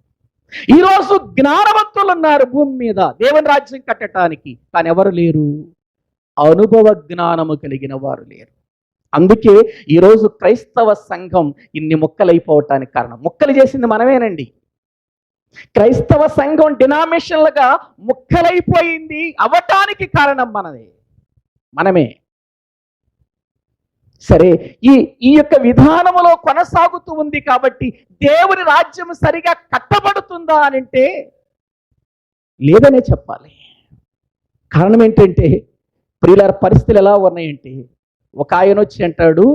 ఈరోజు జ్ఞానవంతులు ఉన్నారు భూమి మీద దేవుని రాజ్యం కట్టడానికి, కానీ ఎవరు లేరు? అనుభవ జ్ఞానము కలిగిన వారు లేరు. అందుకే ఈరోజు క్రైస్తవ సంఘం ఇన్ని ముక్కలైపోవటానికి కారణం. ముక్కలు చేసింది మనమేనండి. క్రైస్తవ సంఘం డినామినేషన్లుగా ముక్కలైపోయింది అవటానికి కారణం మనమే. సరే, ఈ యొక్క విధానములో కొనసాగుతూ ఉంది కాబట్టి దేవుని రాజ్యం సరిగా కట్టబడుతుందా అని అంటే లేదనే చెప్పాలి. కారణం ఏంటంటే ప్రియులార పరిస్థితులు ఎలా ఉన్నాయంటే, ఒక ఆయన వచ్చి అంటాడు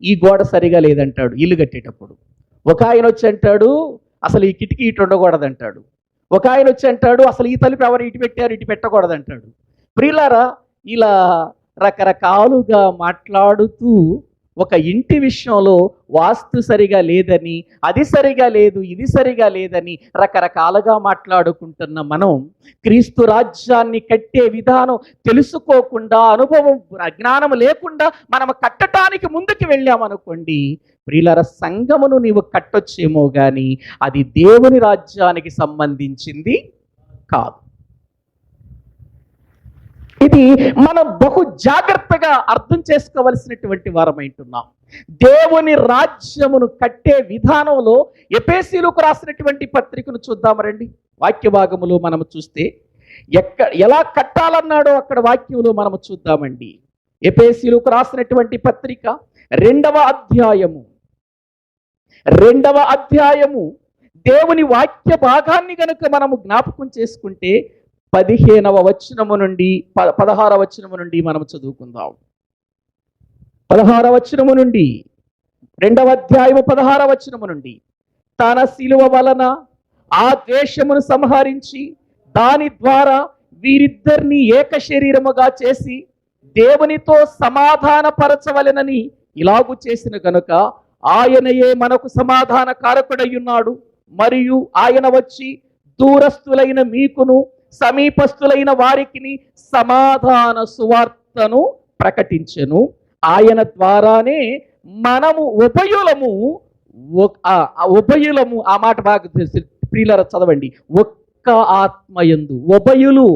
ఈ గోడ సరిగా లేదంటాడు ఇల్లు కట్టేటప్పుడు, ఒక ఆయన వచ్చి అంటాడు అసలు ఈ కిటికీ ఇటు ఉండకూడదు అంటాడు, ఒక ఆయన వచ్చి అంటాడు అసలు ఈ తలుపు ఎవరు ఇటు పెట్టారు ఇటు పెట్టకూడదు అంటాడు. ప్రియులారా, ఇలా రకరకాలుగా మాట్లాడుతూ ఒక ఇంటి విషయంలో వాస్తు సరిగా లేదని, అది సరిగా లేదు, ఇది సరిగా లేదని రకరకాలుగా మాట్లాడుకుంటున్న మనం క్రీస్తు రాజ్యాన్ని కట్టే విధానం తెలుసుకోకుండా, అనుభవం జ్ఞానం లేకుండా మనం కట్టడానికి ముందుకు వెళ్ళామనుకోండి, ప్రియులార సంఘమును నీవు కట్టొచ్చేమో కానీ అది దేవుని రాజ్యానికి సంబంధించింది కాదు. ఇది మనం బహు జాగ్రత్తగా అర్థం చేసుకోవలసినటువంటి వారమైంటున్నాం. దేవుని రాజ్యమును కట్టే విధానంలో ఎఫెసీయులకు రాసినటువంటి పత్రికను చూద్దాం రండి. వాక్య భాగములో మనము చూస్తే ఎలా కట్టాలన్నాడో అక్కడ వాక్యంలో మనము చూద్దామండి. ఎఫెసీయులకు రాసినటువంటి పత్రిక 2వ అధ్యాయము దేవుని వాక్య భాగాన్ని కనుక మనము జ్ఞాపకం చేసుకుంటే 15వ వచనము నుండి 16వ వచనము నుండి మనం చదువుకుందాం. 16వ వచనము నుండి 2వ అధ్యాయము 16వ వచనము నుండి, తన శిలువ వలన ఆ ద్వేషమును సంహరించి దాని ద్వారా వీరిద్దరిని ఏక శరీరముగా చేసి దేవునితో సమాధానపరచవలెనని ఇలాగు చేసిన కనుక ఆయనయే మనకు సమాధాన కారకుడై ఉన్నాడు. మరియు ఆయన వచ్చి దూరస్తులైన మీకును సమీపస్తులైన వారికి సమాధాన సువార్తను ప్రకటించెను. ఆయన ద్వారానే మనము ఉభయులము ఆ మాట బాగా ప్రియులారా చదవండి. ఒక్క ఆత్మయందు ఉభయులు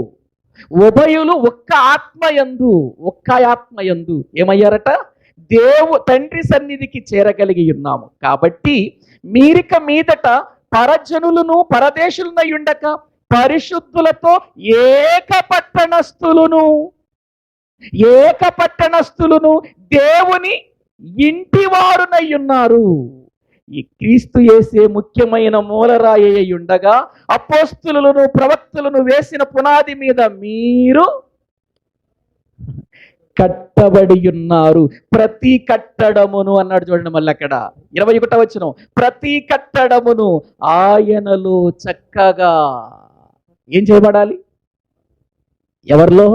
ఒక్క ఆత్మయందు ఏమయ్యారట? తండ్రి సన్నిధికి చేరగలిగి ఉన్నాము. కాబట్టి మీరిక మీదట పరజనులను పరదేశులనై ఉండక పరిశుద్ధులతో ఏక పట్టణస్థులను దేవుని ఇంటివారునై ఉన్నారు. ఈ క్రీస్తు యేసే ముఖ్యమైన మూలరాయి అయి ఉండగా అపోస్తులను ప్రవక్తలను వేసిన పునాది మీద మీరు కట్టబడి ఉన్నారు. ప్రతి కట్టడమును అన్నాడు చూడండి. మళ్ళీ అక్కడ 21వ వచనం, ప్రతి కట్టడమును ఆయనలో చక్కగా ఏం చేయబడాలి? ఎవరిలో?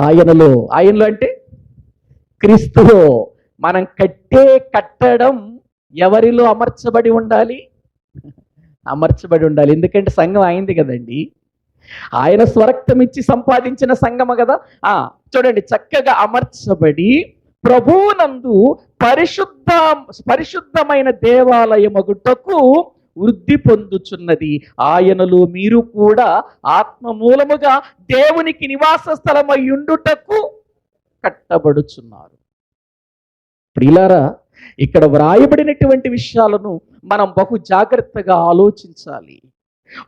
ఆయనలో అంటే క్రీస్తులో. మనం కట్టే కట్టడం ఎవరిలో అమర్చబడి ఉండాలి? అమర్చబడి ఉండాలి. ఎందుకంటే సంఘం అయింది కదండి. ఆయన స్వరక్తం ఇచ్చి సంపాదించిన సంఘము కదా. చూడండి, చక్కగా అమర్చబడి ప్రభువునందు పరిశుద్ధమైన దేవాలయమగుటకు వృద్ధి పొందుచున్నది. ఆయనలో మీరు కూడా ఆత్మ మూలముగా దేవునికి నివాస స్థలమై ఉండుటకు కట్టబడుచున్నారు. ప్రియులారా, ఇక్కడ వ్రాయబడినటువంటి విషయాలను మనం బహు జాగ్రత్తగా ఆలోచించాలి.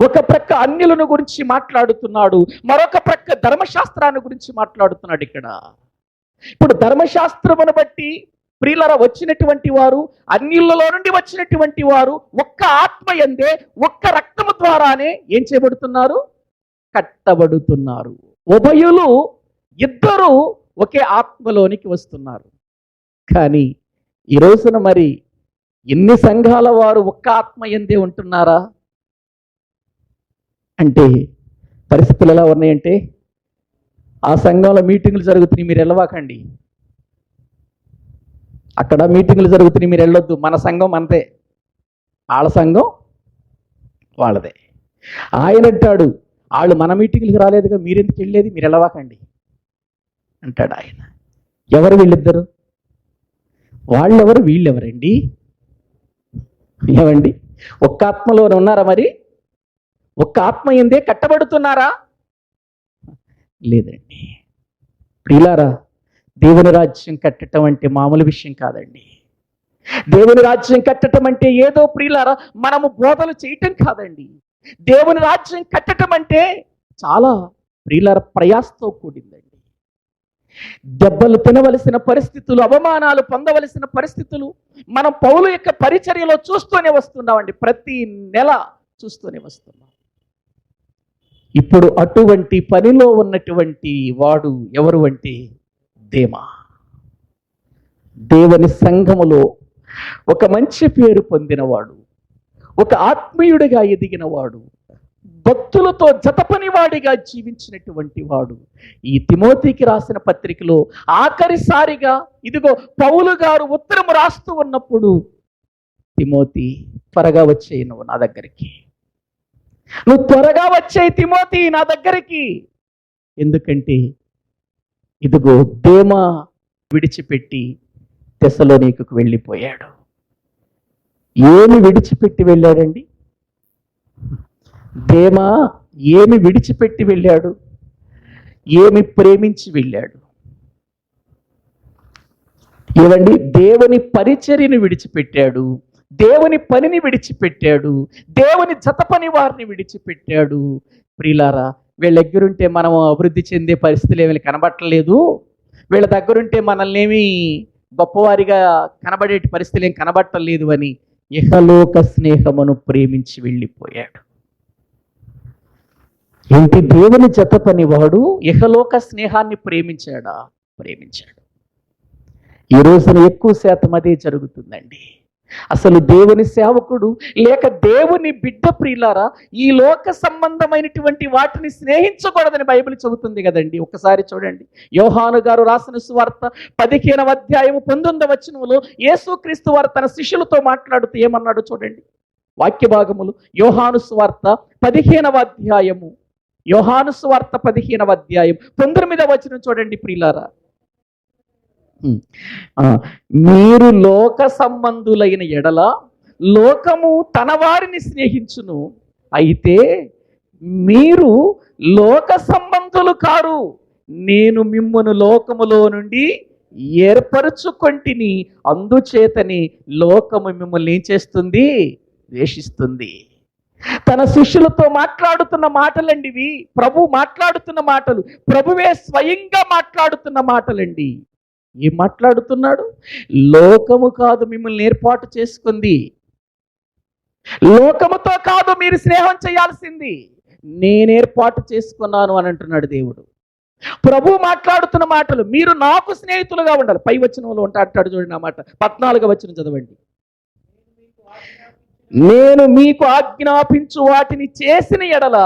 ఒక ప్రక్క అన్యులను గురించి మాట్లాడుతున్నాడు, మరొక ప్రక్క ధర్మశాస్త్రాన్ని గురించి మాట్లాడుతున్నాడు. ఇప్పుడు ధర్మశాస్త్రమును బట్టి ప్రియులారా వచ్చినటువంటి వారు, అన్యులలో నుండి వచ్చినటువంటి వారు ఒక్క ఆత్మయందే ఒక్క రక్తము ద్వారానే ఏం చేయబడుతున్నారు? కట్టబడుతున్నారు. ఉభయులు ఇద్దరు ఒకే ఆత్మలోనికి వస్తున్నారు. కానీ ఈ రోజున మరి ఎన్ని సంఘాల వారు ఒక్క ఆత్మయందే ఉంటున్నారా అంటే పరిస్థితులు ఎలా ఉన్నాయంటే, ఆ సంఘంలో మీటింగులు జరుగుతున్నాయి, మీరు వెళ్ళవాకండి. అక్కడ మీటింగులు జరుగుతున్నాయి, మీరు వెళ్ళొద్దు. మన సంఘం మనదే, వాళ్ళ సంఘం వాళ్ళదే. ఆయన అంటాడు, వాళ్ళు మన మీటింగులకు రాలేదుగా, మీరెందుకు వెళ్ళేది, మీరు వెళ్ళవాకండి అంటాడు ఆయన. ఎవరు వీళ్ళిద్దరు? వాళ్ళెవరు వీళ్ళెవరండి? ఏమండి, ఒక్క ఆత్మలోనే ఉన్నారా? మరి ఒక్క ఆత్మ ఎందే కట్టబడుతున్నారా? లేదండి. ప్రియులారా, దేవుని రాజ్యం కట్టడం అంటే మామూలు విషయం కాదండి. దేవుని రాజ్యం కట్టడం అంటే ఏదో ప్రియులారా మనము బోధలు చేయటం కాదండి. దేవుని రాజ్యం కట్టడం అంటే చాలా ప్రియులారా ప్రయాసతో కూడిందండి. దెబ్బలు తినవలసిన పరిస్థితులు, అవమానాలు పొందవలసిన పరిస్థితులు మనం పౌలు యొక్క పరిచర్యలో చూస్తూనే వస్తున్నామండి. ప్రతి నెల చూస్తూనే వస్తున్నాం. ఇప్పుడు అటువంటి పనిలో ఉన్నటువంటి వాడు ఎవరు అంటే దేమా. దేవుని సంఘములో ఒక మంచి పేరు పొందినవాడు, ఒక ఆత్మీయుడిగా ఎదిగినవాడు, భక్తులతో జతపనివాడిగా జీవించినటువంటి వాడు. ఈ తిమోతికి రాసిన పత్రికలో ఆఖరిసారిగా ఇదిగో పౌలు గారు ఉత్తరం రాస్తూ ఉన్నప్పుడు, తిమోతి త్వరగా వచ్చేయి నువ్వు నా దగ్గరికి, నువ్వు త్వరగా వచ్చేయి తిమోతి నా దగ్గరికి. ఎందుకంటే ఇదిగో దేమా విడిచిపెట్టి తెస్సలోనికకు వెళ్ళిపోయాడు. ఏమి విడిచిపెట్టి వెళ్ళాడండి? దేమా ఏమి విడిచిపెట్టి వెళ్ళాడు? ఏమి ప్రేమించి వెళ్ళాడు? ఏమండి, దేవుని పరిచర్యను విడిచిపెట్టాడు, దేవుని పనిని విడిచిపెట్టాడు, దేవుని జత పని వారిని విడిచిపెట్టాడు. ప్రియులారా, వీళ్ళ దగ్గరుంటే మనం అభివృద్ధి చెందే పరిస్థితులు ఏమీ కనబట్టలేదు, వీళ్ళ దగ్గరుంటే మనల్ని ఏమీ గొప్పవారిగా కనబడే పరిస్థితులు ఏం కనబట్టలేదు అని ఇహలోక స్నేహమును ప్రేమించి వెళ్ళిపోయాడు. ఏంటి, దేవుని జత పనివాడు ఇహలోక స్నేహాన్ని ప్రేమించాడా? ప్రేమించాడు. ఈ రోజున ఎక్కువ శాతం అదే జరుగుతుందండి. అసలు దేవుని సేవకుడు లేక దేవుని బిడ్డ ప్రియులారా ఈ లోక సంబంధమైనటువంటి వాటిని స్నేహించకూడదని బైబిల్ చెబుతుంది కదండి. ఒకసారి చూడండి, యోహాను గారు రాసిన సువార్త 15వ అధ్యాయము 19వ వచనంలో యేసుక్రీస్తు వారు తన శిష్యులతో మాట్లాడుతూ ఏమన్నాడు చూడండి. వాక్య భాగములు యోహాను సువార్త 15వ అధ్యాయము, యోహాను సువార్త 15వ అధ్యాయం 19వ వచనం చూడండి ప్రియులారా. మీరు లోక సంబంధులైన ఎడల లోకము తన వారిని స్నేహించును, అయితే మీరు లోక సంబంధులు కారు, నేను మిమ్మును లోకములో నుండి ఏర్పరచుకొంటిని, అందుచేతని లోకము మిమ్మల్ని ఏం చేస్తుంది? ద్వేషిస్తుంది. తన శిష్యులతో మాట్లాడుతున్న మాటలండి ఇవి. ప్రభు మాట్లాడుతున్న మాటలు, ప్రభువే స్వయంగా మాట్లాడుతున్న మాటలండి. ఏం మాట్లాడుతున్నాడు? లోకము కాదు మిమ్మల్ని ఏర్పాటు చేసుకుంది, లోకముతో కాదు మీరు స్నేహం చేయాల్సింది, నేను ఏర్పాటు చేసుకున్నాను అని అంటున్నాడు దేవుడు. ప్రభు మాట్లాడుతున్న మాటలు, మీరు నాకు స్నేహితులుగా ఉండాలి. పై వచనంలో అంటాడు చూడండి ఆ మాట, 14వ వచనం చదవండి. నేను మీకు ఆజ్ఞాపించు వాటిని చేసిన ఎడల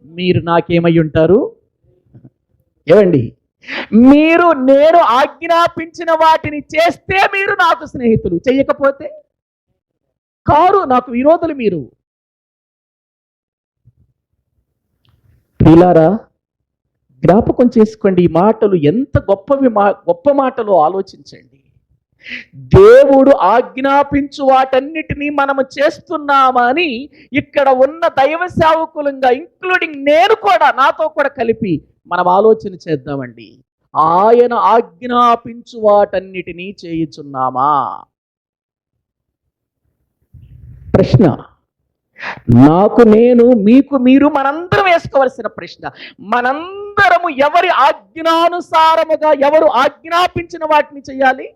మీరు నాకేమై ఉంటారు? ఏమండి, మీరు నేను ఆజ్ఞాపించిన వాటిని చేస్తే మీరు నాకు స్నేహితులు, చెయ్యకపోతే కారు, నాకు విరోధులు మీరు. ప్రియులారా, జ్ఞాపకం చేసుకోండి ఈ మాటలు ఎంత గొప్ప మాటలు ఆలోచించండి. దేవుడు ఆజ్ఞాపించు వాటన్నిటినీ మనము చేస్తున్నామని ఇక్కడ ఉన్న దైవ సేవకులంగా, ఇంక్లూడింగ్ నేను కూడా, నాతో కూడా కలిపి మనం ఆలోచన చేద్దామండి. ఆయన ఆజ్ఞాపించు వాటన్నిటినీ చేయుచున్నామా? ప్రశ్న నాకు నేను, మీకు మీరు, మనందరం వేసుకోవలసిన ప్రశ్న. మనందరము ఎవరి ఆజ్ఞానుసారముగా, ఎవరు ఆజ్ఞాపించిన వాటిని చేయాలి?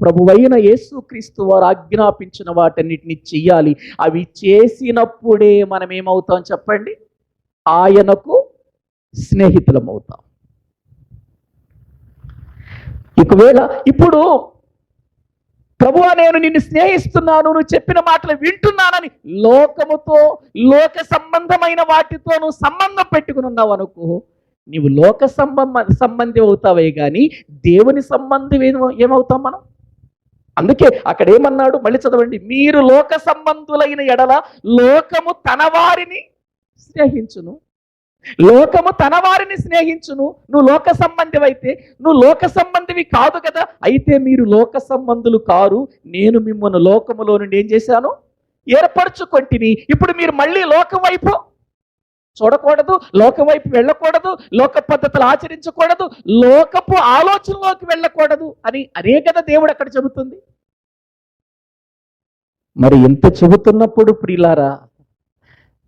ప్రభువైన యేసుక్రీస్తు వారు ఆజ్ఞాపించిన వాటన్నిటిని చెయ్యాలి. అవి చేసినప్పుడే మనం ఏమవుతాం చెప్పండి? ఆయనకు స్నేహితులం అవుతాం. ఒకవేళ ఇప్పుడు ప్రభువా నేను నిన్ను స్నేహిస్తున్నాను, నువ్వు చెప్పిన మాటలు వింటున్నానని లోకముతో, లోక సంబంధమైన వాటితో నువ్వు సంబంధం పెట్టుకుని ఉన్నావు అనుకో, నీవు లోక సంబంధి అవుతావే కానీ దేవుని సంబంధం ఏమవుతాం మనం? అందుకే అక్కడ ఏమన్నాడు, మళ్ళీ చదవండి. మీరు లోక సంబంధులైన ఎడల లోకము తన వారిని స్నేహించును, లోకము తన వారిని స్నేహించును. నువ్వు లోక సంబంధివి అయితే, నువ్వు లోక సంబంధివి కాదు కదా, అయితే మీరు లోక సంబంధులు కారు, నేను మిమ్మల్ని లోకములో నుండి ఏం చేశాను? ఏర్పరచుకొంటిని. ఇప్పుడు మీరు మళ్ళీ లోకం వైపు చూడకూడదు, లోకం వైపు వెళ్ళకూడదు, లోక పద్ధతులు ఆచరించకూడదు, లోకపు ఆలోచనలోకి వెళ్ళకూడదు అని అదే కదా దేవుడు అక్కడ చెబుతుంది. మరి ఎంత చెబుతున్నప్పుడు ప్రియులారా,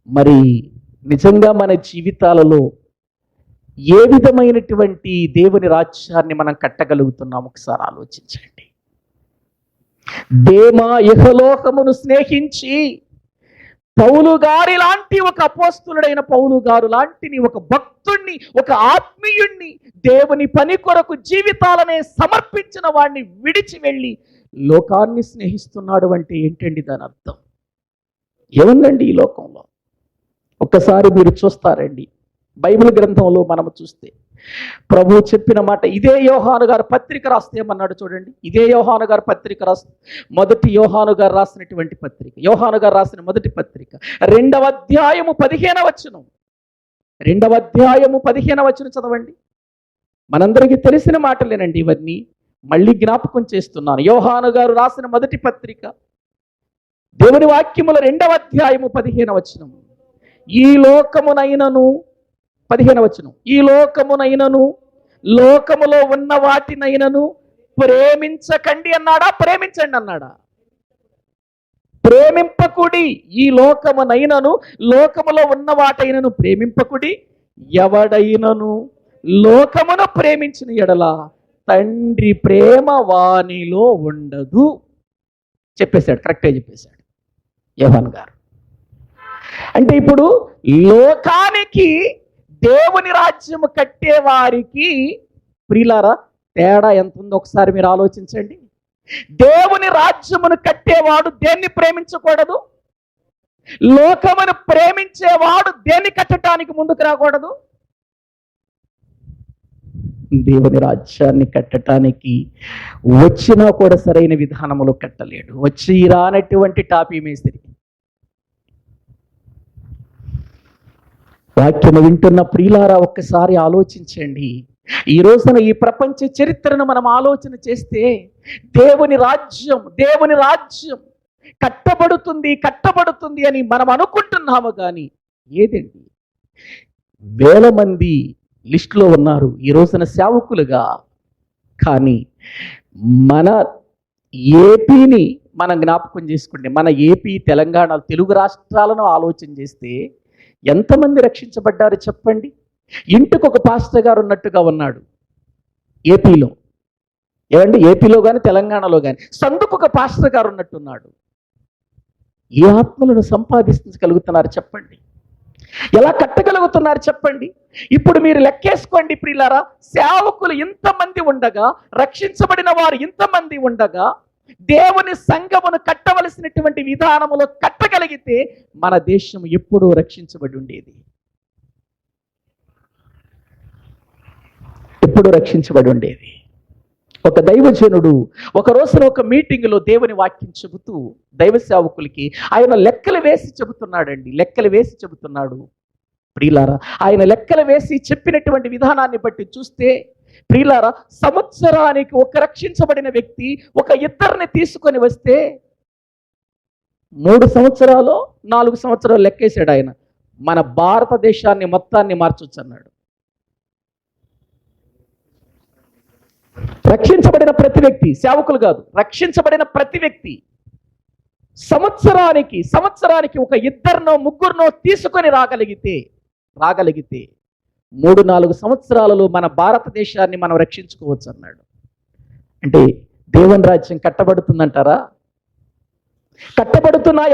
మరి నిజంగా మన జీవితాలలో ఏ విధమైనటువంటి దేవుని రాజ్యాన్ని మనం కట్టగలుగుతున్నాం ఒకసారి ఆలోచించండి. దేమా ఇహలోకమును స్నేహించి పౌలు గారి లాంటి ఒక అపోస్తులుడైన పౌలు గారు లాంటి ఒక భక్తుణ్ణి, ఒక ఆత్మీయుణ్ణి, దేవుని పని కొరకు జీవితాలనే సమర్పించిన వాడిని విడిచి వెళ్ళి లోకాన్ని స్నేహిస్తున్నాడు అంటే ఏంటండి దాని అర్థం? ఏముందండి ఈ లోకంలో? ఒక్కసారి మీరు చూస్తారండి బైబిల్ గ్రంథంలో మనము చూస్తే ప్రభు చెప్పిన మాట. ఇదే యోహాను గారు పత్రిక రాస్తే ఏమన్నాడు చూడండి. ఇదే యోహాను గారు పత్రిక రాస్తే, మొదటి యోహాను గారు రాసినటువంటి పత్రిక, యోహాను గారు రాసిన మొదటి పత్రిక 2వ అధ్యాయము 15వ వచనం, 2వ అధ్యాయము 15వ వచనం చదవండి. మనందరికీ తెలిసిన మాటలేనండి ఇవన్నీ, మళ్ళీ జ్ఞాపకం చేస్తున్నాను. యోహాను గారు రాసిన మొదటి పత్రిక దేవుని వాక్యముల 2వ అధ్యాయము 15వ వచనం. ఈ లోకమునైనను 15వ వచనం, ఈ లోకమునైనను లోకములో ఉన్న వాటినైనను ప్రేమించకండి అన్నాడా? ప్రేమించండి అన్నాడా? ప్రేమింపకుడి. ఈ లోకమునైనను లోకములో ఉన్న వాటైనను ప్రేమింపకుడి. ఎవడైనను లోకమును ప్రేమించిన ఎడల తండ్రి ప్రేమ వానిలో ఉండదు. చెప్పేశాడు, కరెక్ట్గా చెప్పేశాడు యోహాను గారు. అంటే ఇప్పుడు లోకానికి దేవుని రాజ్యము కట్టే వారికి ప్రియులారా తేడా ఎంత ఉందో ఒకసారి మీరు ఆలోచించండి. దేవుని రాజ్యమును కట్టేవాడు దేన్ని ప్రేమించకూడదు? లోకమును ప్రేమించేవాడు దేన్ని కట్టడానికి ముందుకు రాకూడదు? దేవుని రాజ్యాన్ని కట్టడానికి వచ్చినా కూడా సరైన విధానములో కట్టలేడు. వచ్చి రానటువంటి టాపీ మేస్త్రి. వాక్యము వింటున్న ప్రియులారా, ఒక్కసారి ఆలోచించండి. ఈ రోజున ఈ ప్రపంచ చరిత్రను మనం ఆలోచన చేస్తే దేవుని రాజ్యం కట్టబడుతుంది అని మనం అనుకుంటున్నాము. కానీ ఏదండి? వేల మంది లిస్టులో ఉన్నారు ఈ రోజున సేవకులుగా. కానీ మన ఏపీని మనం జ్ఞాపకం చేసుకుంటే, మన ఏపీ, తెలంగాణ, తెలుగు రాష్ట్రాలను ఆలోచన చేస్తే ఎంతమంది రక్షించబడ్డారు చెప్పండి? ఇంటికి ఒక పాస్టర్ గారు ఉన్నట్టుగా ఉన్నాడు ఏపీలో. ఏమండి? ఏపీలో కానీ తెలంగాణలో కానీ సందుకు ఒక పాస్టర్ గారు ఉన్నట్టున్నాడు. ఏ ఆత్మలను సంపాదించగలుగుతున్నారు చెప్పండి? ఎలా కట్టగలుగుతున్నారు చెప్పండి? ఇప్పుడు మీరు లెక్కేసుకోండి ప్రియులారా. సేవకులు ఇంతమంది ఉండగా, రక్షించబడిన వారు ఇంతమంది ఉండగా, దేవుని సంఘమును కట్టవలసినటువంటి విధానములో కట్టగలిగితే మన దేశం ఎప్పుడూ రక్షించబడి ఉండేది. ఎప్పుడు రక్షించబడి ఉండేది. ఒక దైవజనుడు ఒక రోజున ఒక మీటింగ్లో దేవుని వాక్యం చెబుతూ దైవ సేవకులకి ఆయన లెక్కలు వేసి చెబుతున్నాడు. ప్రియులారా, ఆయన లెక్కలు వేసి చెప్పినటువంటి విధానాన్ని బట్టి చూస్తే ప్రియులారా, సంవత్సరానికి ఒక రక్షించబడిన వ్యక్తి ఒక ఇద్దరిని తీసుకొని వస్తే 3 సంవత్సరాలు 4 సంవత్సరాలు లెక్కేశాడు ఆయన. మన భారతదేశాన్ని మొత్తాన్ని మార్చొచ్చు అన్నాడు. రక్షించబడిన ప్రతి వ్యక్తి, సేవకులు కాదు, రక్షించబడిన ప్రతి వ్యక్తి సంవత్సరానికి ఒక ఇద్దరినో ముగ్గురునో తీసుకొని రాగలిగితే 3-4 సంవత్సరాలలో మన భారతదేశాన్ని మనం రక్షించుకోవచ్చు అన్నాడు. అంటే దేవుని రాజ్యం కట్టబడుతుందంటారా?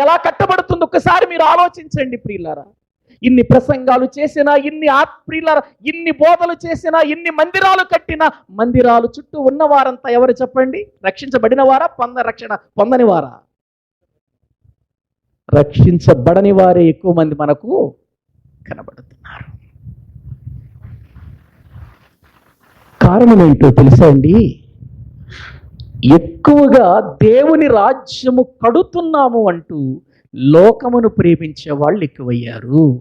ఎలా కట్టబడుతుంది ఒక్కసారి మీరు ఆలోచించండి ప్రియులారా. ఇన్ని ప్రసంగాలు చేసినా, ఇన్ని బోధలు చేసినా, ఇన్ని మందిరాలు కట్టినా, మందిరాలు చుట్టూ ఉన్నవారంతా ఎవరు చెప్పండి? రక్షించబడిన వారా? రక్షణ పొందని వారా? రక్షించబడని వారే ఎక్కువ మంది మనకు కనబడుతున్నారు. కారణం ఏంటో తెలుసా అండి? ఎక్కువగా దేవుని రాజ్యము కడుతున్నాము అంటూ లోకమును ప్రేమించే వాళ్ళు ఎక్కువయ్యారు.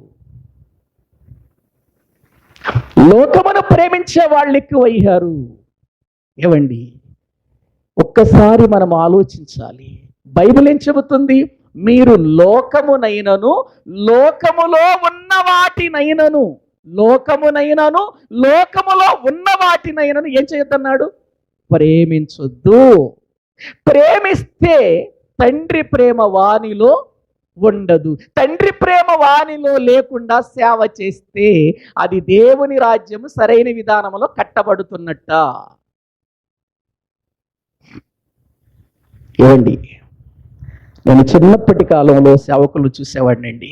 ఏవండి, ఒక్కసారి మనం ఆలోచించాలి. బైబిల్ ఏం చెబుతుంది? మీరు లోకమునైనను లోకములో ఉన్న వాటినైనను ఏం చేయొద్దన్నాడు? ప్రేమించొద్దు. ప్రేమిస్తే తండ్రి ప్రేమ వానిలో ఉండదు. తండ్రి ప్రేమ వానిలో లేకుండా సేవ చేస్తే అది దేవుని రాజ్యము సరైన విధానంలో కట్టబడుతున్నట్ట. ఏమండి, నేను చిన్నప్పటి కాలంలో సేవకులు చూసేవాడినండి.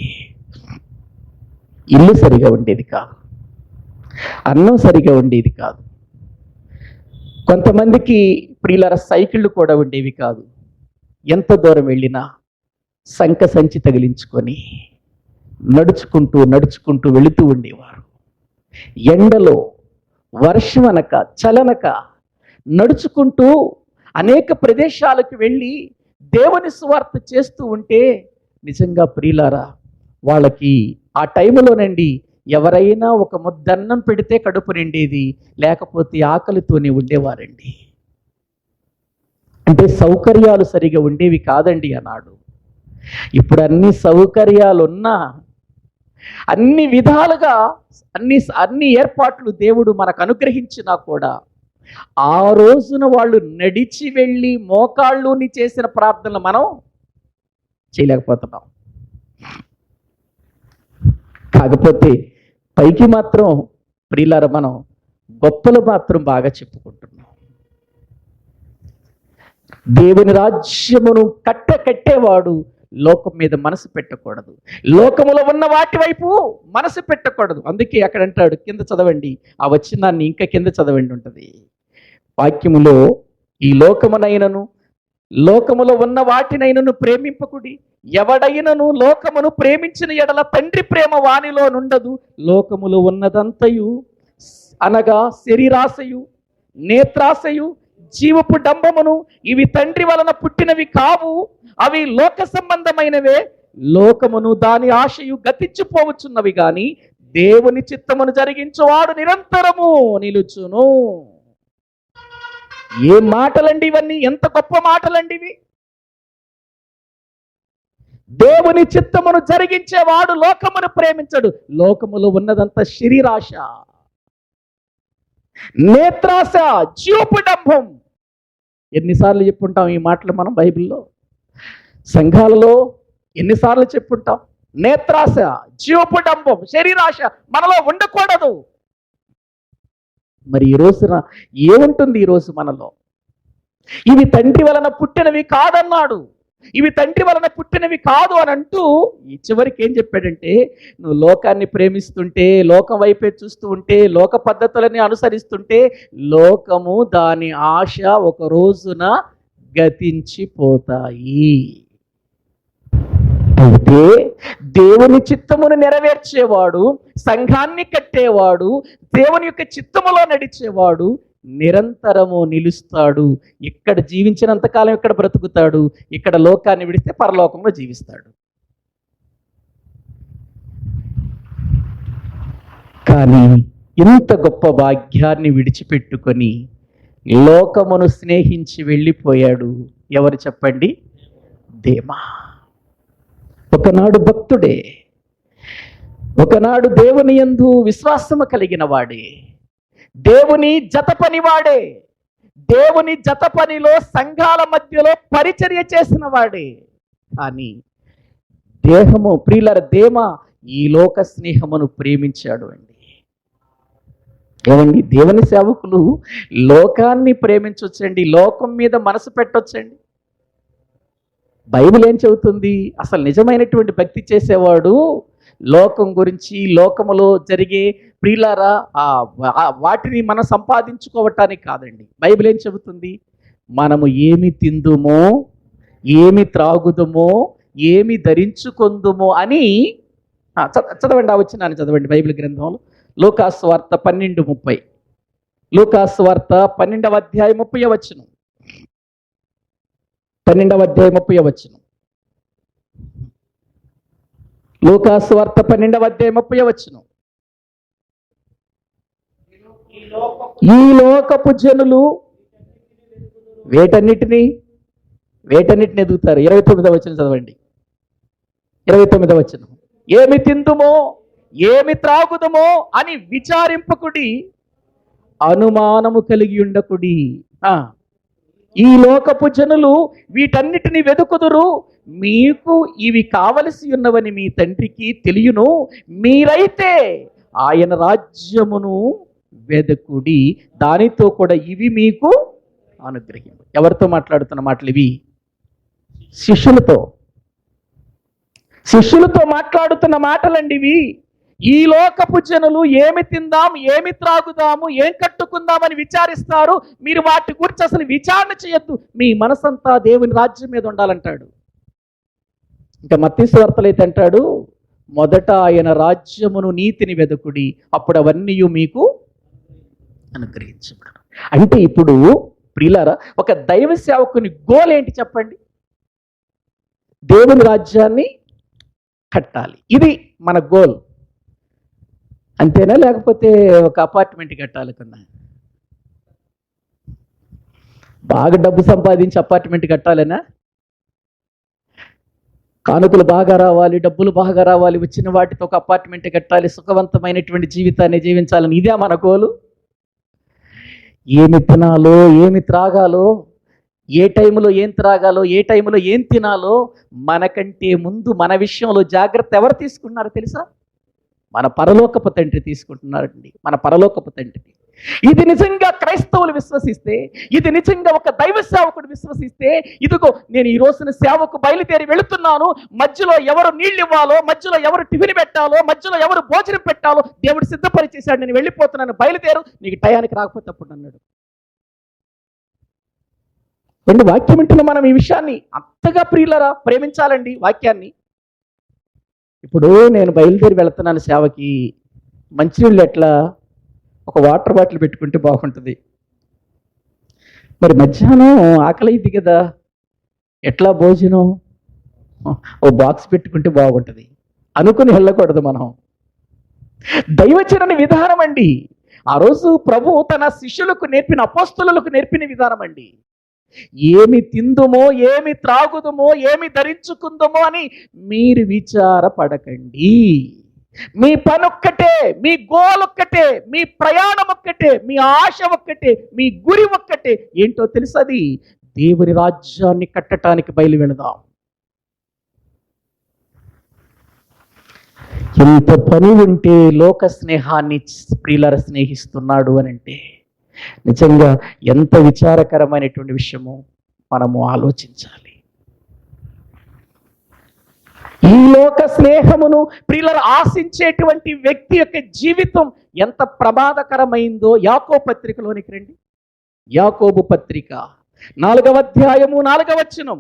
ఇల్లు సరిగా ఉండేది కాదు, అన్నం సరిగా ఉండేది కాదు, కొంతమందికి ప్రియులార సైకిళ్ళు కూడా ఉండేవి కాదు. ఎంత దూరం వెళ్ళినా సంచి తగిలించుకొని నడుచుకుంటూ వెళుతూ ఉండేవారు. ఎండలో వర్షం అనక చలనక నడుచుకుంటూ అనేక ప్రదేశాలకు వెళ్ళి దేవుని సువార్త చేస్తూ ఉంటే నిజంగా ప్రియులారా, వాళ్ళకి ఆ టైంలోనండి ఎవరైనా ఒక ముద్దన్నం పెడితే కడుపు నిండేది, లేకపోతే ఆకలితోనే ఉండేవారండి. అంటే సౌకర్యాలు సరిగా ఉండేవి కాదండి అన్నాడు. ఇప్పుడు అన్ని సౌకర్యాలు ఉన్నా, అన్ని విధాలుగా అన్ని ఏర్పాట్లు దేవుడు మనకు అనుగ్రహించినా కూడా ఆ రోజున వాళ్ళు నడిచి వెళ్ళి మోకాళ్ళుని చేసిన ప్రార్థనలు మనం చేయలేకపోతున్నాం. కాకపోతే పైకి మాత్రం ప్రియులార మనం గొప్పలు మాత్రం బాగా చెప్పుకుంటున్నాం. దేవుని రాజ్యమును కట్టేవాడు లోకం మీద మనసు పెట్టకూడదు, లోకములో ఉన్న వాటి వైపు మనసు పెట్టకూడదు. అందుకే అక్కడ అంటాడు, కింద చదవండి, ఆ వచనాన్ని ఇంకా కింద చదవండి ఉంటుంది వాక్యములో, ఈ లోకమునైనను లోకములో ఉన్న వాటినైనను ప్రేమింపకుడి, ఎవడైనను లోకమును ప్రేమించిన ఎడల తండ్రి ప్రేమ వానిలో నుండదు. లోకములో ఉన్నదంతయు అనగా శరీరాశయు, నేత్రాశయు, జీవపు డంబమును ఇవి తండ్రి వలన పుట్టినవి కావు, అవి లోక సంబంధమైనవే. లోకమును దాని ఆశయు గతించిపోవచ్చున్నవి గాని దేవుని చిత్తమును జరిగించువాడు నిరంతరము నిలుచును. ఏ మాటలండి ఇవన్నీ! ఎంత గొప్ప మాటలండి ఇవి! దేవుని చిత్తమును జరిగించేవాడు లోకమును ప్రేమించడు. లోకములో ఉన్నదంతా శరీరాశ, నేత్రాశ, జీవపుడంబం. ఎన్నిసార్లు చెప్పుంటాం ఈ మాటలు మనం బైబిల్లో, సంఘాలలో ఎన్నిసార్లు చెప్పుంటాం? నేత్రాశ, జీవపుడంబం, శరీరాశ మనలో ఉండకూడదు. మరి ఈ రోజున ఏముంటుంది? ఈరోజు మనలో ఇవి తండ్రి వలన పుట్టినవి కాదన్నాడు. ఇవి తండ్రి వలన పుట్టినవి కాదు అని అంటూ ఈ చివరికి ఏం చెప్పాడంటే, నువ్వు లోకాన్ని ప్రేమిస్తుంటే, లోకం వైపే చూస్తూ ఉంటే, లోక పద్ధతులని అనుసరిస్తుంటే లోకము దాని ఆశ ఒక రోజున గతించిపోతాయి. అయితే దేవుని చిత్తమును నెరవేర్చేవాడు, సంఘాన్ని కట్టేవాడు, దేవుని యొక్క చిత్తములో నడిచేవాడు నిరంతరము నిలుస్తాడు. ఇక్కడ జీవించినంతకాలం ఇక్కడ బ్రతుకుతాడు, ఇక్కడ లోకాన్ని విడిస్తే పరలోకంలో జీవిస్తాడు. కానీ ఇంత గొప్ప భాగ్యాన్ని విడిచిపెట్టుకొని లోకమును స్నేహించి వెళ్ళిపోయాడు. ఎవరు చెప్పండి? దేమా. ఒకనాడు భక్తుడే, ఒకనాడు దేవుని యందు విశ్వాసము కలిగిన వాడే, దేవుని జత పనివాడే, దేవుని జత పనిలో సంఘాల మధ్యలో పరిచర్య చేసిన వాడే. కానీ దేహము ప్రియులర దేమ ఈ లోక స్నేహమును ప్రేమించాడు అండి. ఏమండి, దేవుని సేవకులు లోకాన్ని ప్రేమించవచ్చండి, లోకం మీద మనసు పెట్టొచ్చండి. బైబిల్ ఏం చెబుతుంది? అసలు నిజమైనటువంటి భక్తి చేసేవాడు లోకం గురించి, లోకములో జరిగే ప్రియులారా వాటిని మనం సంపాదించుకోవటానికి కాదండి. బైబిల్ ఏం చెబుతుంది? మనము ఏమి తిందుమో, ఏమి త్రాగుదమో, ఏమి ధరించుకొందుమో అని చదవండి. వచ్చినాను చదవండి బైబిల్ గ్రంథంలో. లూకాసు వార్త 12:30. లూకాసు వార్త 12వ అధ్యాయం 30వ వచనం. 12వ అధ్యాయం 30వ వచనం. లూకాసు వార్త 12వ అధ్యాయం 30వ వచనం. ఈ లోకపు జనులు వేటన్నిటిని ఎదుగుతారు. 29వ వచనం చదవండి. 29వ వచనం. ఏమి తిందుమో, ఏమి త్రాగుదమో అని విచారింపకుడి, అనుమానము కలిగి ఉండకుడి. ఈ లోకపు జనులు వీటన్నిటిని వెదుకుదురు, మీకు ఇవి కావలసి ఉన్నవని మీ తండ్రికి తెలియను. మీరైతే ఆయన రాజ్యమును వెదకుడి, దానితో కూడా ఇవి మీకు అనుగ్రహించు. ఎవరితో మాట్లాడుతున్న మాటలు ఇవి? శిష్యులతో మాట్లాడుతున్న మాటలండి ఇవి. ఈ లోకపు జనులు ఏమి తిందాం, ఏమి త్రాగుదాము, ఏం కట్టుకుందామని విచారిస్తారు. మీరు వాటి గురించి అసలు విచారణ చేయొద్దు, మీ మనసంతా దేవుని రాజ్యం మీద ఉండాలంటాడు. ఇంకా మత్తయి సువార్తలో అయితే అంటాడు, మొదట ఆయన రాజ్యమును నీతిని వెదకుడి, అప్పుడు అవన్నీ మీకు అనుగ్రహించబడు. అంటే ఇప్పుడు ప్రియులారా, ఒక దైవ సేవకుని గోల్ ఏంటి చెప్పండి? దేవుని రాజ్యాన్ని కట్టాలి, ఇది మన గోల్. అంతేనా? లేకపోతే ఒక అపార్ట్మెంట్ కట్టాలి కన్నా, బాగా డబ్బు సంపాదించి అపార్ట్మెంట్ కట్టాలనా? కానుకలు బాగా రావాలి, డబ్బులు బాగా రావాలి, వచ్చిన వాటితో ఒక అపార్ట్మెంట్ కట్టాలి, సుఖవంతమైనటువంటి జీవితాన్ని జీవించాలని ఇదే మన గోలు? ఏమి తినాలో, ఏమి త్రాగాలో, ఏ టైంలో ఏం త్రాగాలో, ఏ టైంలో ఏం తినాలో మనకంటే ముందు మన విషయంలో జాగ్రత్త ఎవరు తీసుకున్నారో తెలుసా? మన పరలోకపు తండ్రి తీసుకుంటున్నారండి, మన పరలోకపు తండ్రి. ఇది నిజంగా క్రైస్తవులు విశ్వసిస్తే, ఇది నిజంగా ఒక దైవ సేవకుడు విశ్వసిస్తే, ఇదిగో నేను ఈ రోజున సేవకు బయలుదేరి వెళుతున్నాను, మధ్యలో ఎవరు నీళ్ళు ఇవ్వాలో, మధ్యలో ఎవరు టిఫిన్ పెట్టాలో, మధ్యలో ఎవరు భోజనం పెట్టాలో దేవుడు సిద్ధపరిచేశాడు, నేను వెళ్ళిపోతున్నాను, బయలుదేరు, నీకు టయానికి రాకపోతే అప్పుడు అన్నాడు. అండి వాక్యం వింటున్న మనం ఈ విషయాన్ని అంతగా ప్రియులరా ప్రేమించాలండి వాక్యాన్ని. ఇప్పుడు నేను బయలుదేరి వెళ్తున్నాను సేవకి, మంచినీళ్ళు ఎట్లా, ఒక వాటర్ బాటిల్ పెట్టుకుంటే బాగుంటుంది. మరి మధ్యాహ్నం ఆకలి అయింది కదా, ఎట్లా భోజనం, ఓ బాక్స్ పెట్టుకుంటే బాగుంటుంది అనుకుని వెళ్ళకూడదు మనం. దైవచరణ విధానం అండి. ఆ రోజు ప్రభు తన శిష్యులకు నేర్పిన, అపోస్తలులకు నేర్పిన విధానం అండి. ఏమి తిందుమో, ఏమి త్రాగుదుమో, ఏమి ధరించుకుందుమో అని మీరు విచారపడకండి. మీ పని ఒక్కటే, మీ గోల్ ఒక్కటే, మీ ప్రయాణం ఒక్కటే, మీ ఆశ ఒక్కటే, మీ గురి ఒక్కటే. ఏంటో తెలుసది? దేవుని రాజ్యాన్ని కట్టడానికి బయలు వెళదాం. ఎంత పని ఉంటే లోక స్నేహాన్ని ప్రియులార స్నేహిస్తున్నాడు అని అంటే నిజంగా ఎంత విచారకరమైనటువంటి విషయమో మనము ఆలోచించాలి. ఈ లోక స్నేహమును ప్రియులార ఆశించేటువంటి వ్యక్తి యొక్క జీవితం ఎంత ప్రమాదకరమైందో యాకోబు పత్రికలోనికి రండి. యాకోబు పత్రిక 4వ అధ్యాయము 4వ వచనం.